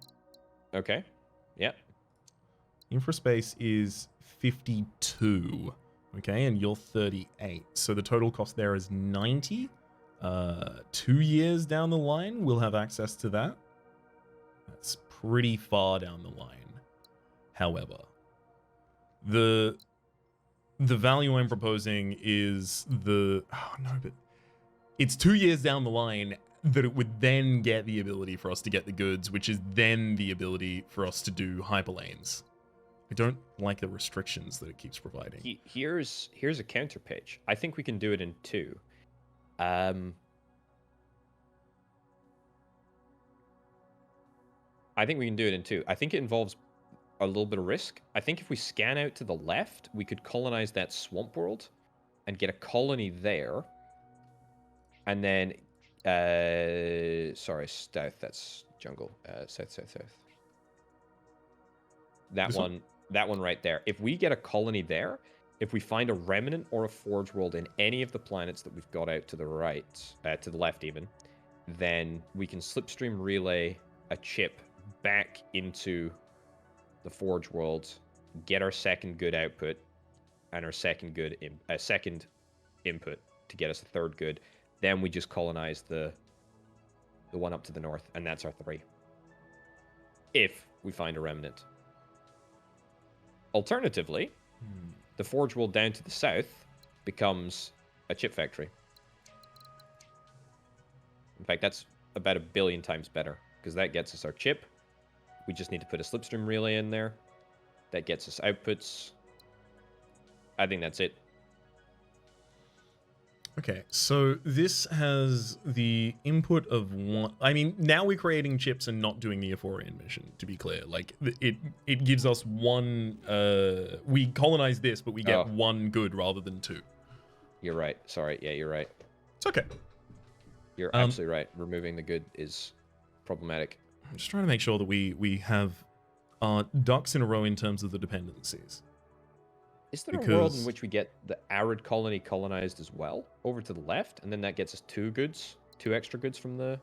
Okay. Yeah. Infraspace is 52. Okay, and you're 38. So the total cost there is 90. 2 years down the line, we'll have access to that. That's pretty far down the line. However, the value I'm proposing is but it's 2 years down the line that it would then get the ability for us to get the goods, which is then the ability for us to do hyperlanes. I don't like the restrictions that it keeps providing. Here's a counter pitch. I think we can do it in 2. I think we can do it in 2. I think it involves a little bit of risk. I think if we scan out to the left, we could colonize that swamp world and get a colony there. And then, sorry, south, that's jungle. South. That one right there. If we get a colony there, if we find a remnant or a forge world in any of the planets that we've got out to the right, to the left even, then we can slipstream relay a chip back into the forge world, get our second good output, and our second input to get us a third good. Then we just colonize the one up to the north, and that's our 3. If we find a remnant. Alternatively, the forge world down to the south becomes a chip factory. In fact, that's about 1 billion times better, because that gets us our chip. We just need to put a slipstream relay in there. That gets us outputs. I think that's it. Okay, so this has the input of one... I mean, now we're creating chips and not doing the Euphorian mission, to be clear. Like, it gives us one... we colonize this, but we get 1 good rather than 2. You're right. Sorry. Yeah, you're right. It's okay. You're absolutely right. Removing the good is problematic. I'm just trying to make sure that we have ducks in a row in terms of the dependencies. Is there a world in which we get the arid colony colonized as well over to the left, and then that gets us two extra goods from the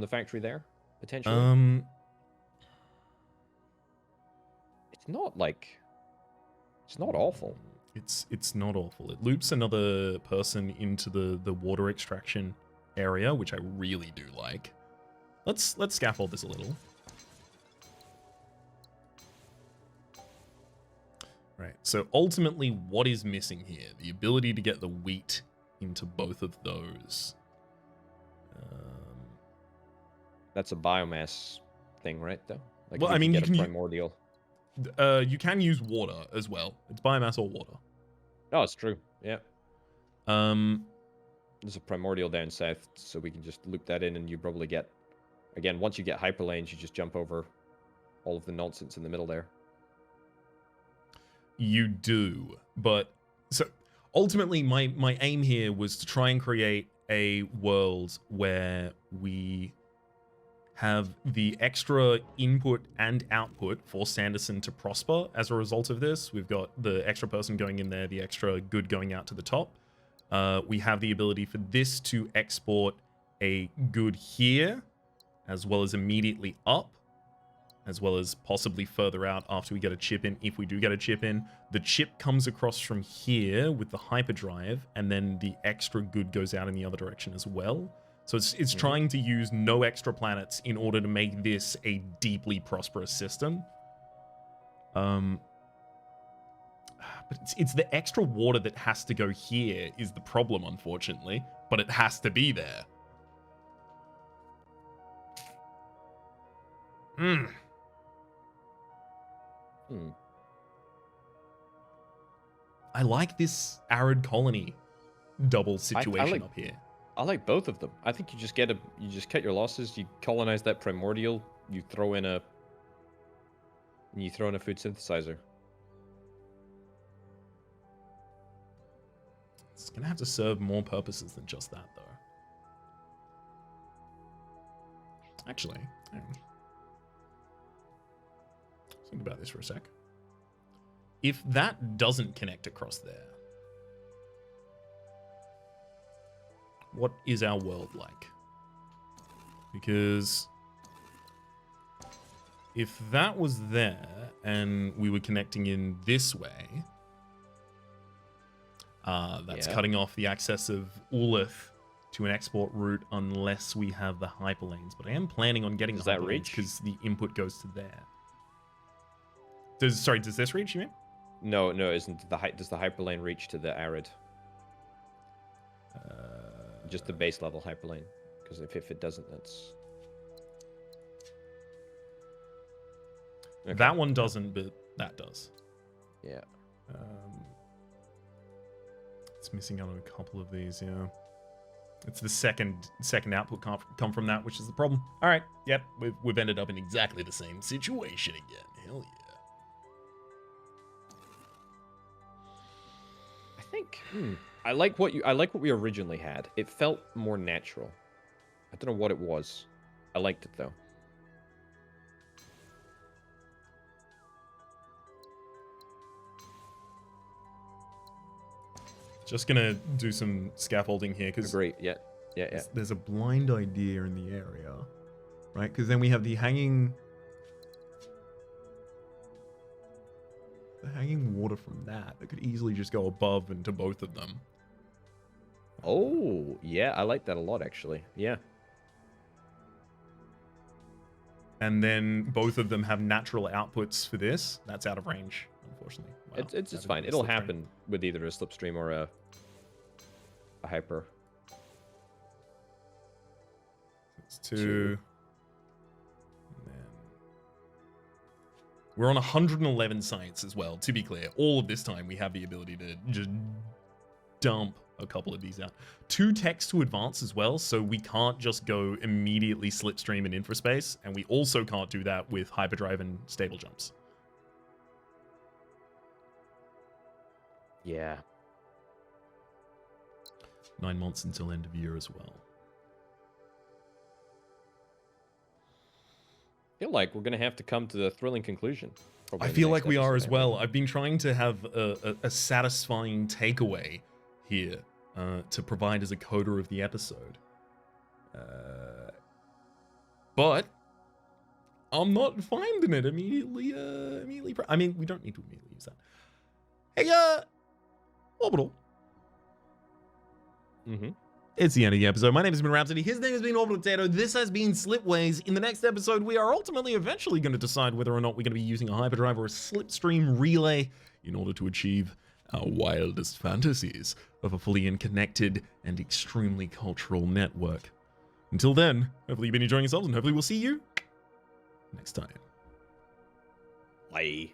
factory there potentially? It's not like it's not awful. It's not awful. It loops another person into the water extraction area, which I really do like. Let's scaffold this a little. Right, so ultimately what is missing here? The ability to get the wheat into both of those. That's a biomass thing, right, though? Like, well, I mean, you can primordial. You can use water as well. It's biomass or water. Oh, it's true. Yeah. There's a primordial down south, so we can just loop that in, and you probably get... Again, once you get hyperlanes, you just jump over all of the nonsense in the middle there. You do, but... So, ultimately, my aim here was to try and create a world where we have the extra input and output for Sanderson to prosper as a result of this. We've got the extra person going in there, the extra good going out to the top. We have the ability for this to export a good here, as well as immediately up, as well as possibly further out after we get a chip in, if we do get a chip in. The chip comes across from here with the hyperdrive, and then the extra good goes out in the other direction as well. So it's trying to use no extra planets in order to make this a deeply prosperous system. But it's the extra water that has to go here is the problem, unfortunately. But it has to be there. I like this arid colony double situation up here. I like both of them. I think you just cut your losses, you colonize that primordial, you throw in a food synthesizer. It's gonna have to serve more purposes than just that, though. Actually, think about this for a sec. If that doesn't connect across there, what is our world like? Because if that was there and we were connecting in this way, that's cutting off the access of Ulith to an export route unless we have the hyperlanes. But I am planning on getting the hyperlanes because the input goes to there. Does this reach, you mean? No, isn't does the hyperlane reach to the arid? Just the base level hyperlane, because if it doesn't, that's okay. That one doesn't, but that does. Yeah. It's missing out on a couple of these. Yeah. It's the second output come from that, which is the problem. All right. Yep. We've ended up in exactly the same situation again. Hell yeah. I think I like what we originally had. It felt more natural. I don't know what it was. I liked it though. Just gonna do some scaffolding here because great. Yeah. There's a blind idea in the area, right? Because then we have the hanging water from that could easily just go above into both of them. Oh, yeah, I like that a lot, actually. Yeah. And then both of them have natural outputs for this. That's out of range, unfortunately. Wow, it's fine. It'll happen with either a slipstream or a hyper. It's two. And then we're on 111 science as well, to be clear. All of this time we have the ability to just dump a couple of these out. 2 techs to advance as well, so we can't just go immediately slipstream and infraspace, and we also can't do that with hyperdrive and stable jumps. Yeah. 9 months until end of year as well. feel like we're going to have to come to the thrilling conclusion. I feel like we are as well. I've been trying to have a satisfying takeaway here to provide as a coda of the episode. But I'm not finding it immediately. I mean, we don't need to immediately use that. Hey, Orbital. Mm-hmm. It's the end of the episode. My name has been Rhapsody. His name has been Orbital Potato. This has been Slipways. In the next episode, we are eventually going to decide whether or not we're going to be using a hyperdrive or a slipstream relay in order to achieve our wildest fantasies of a fully connected and extremely cultural network. Until then, hopefully you've been enjoying yourselves, and hopefully we'll see you next time. Bye.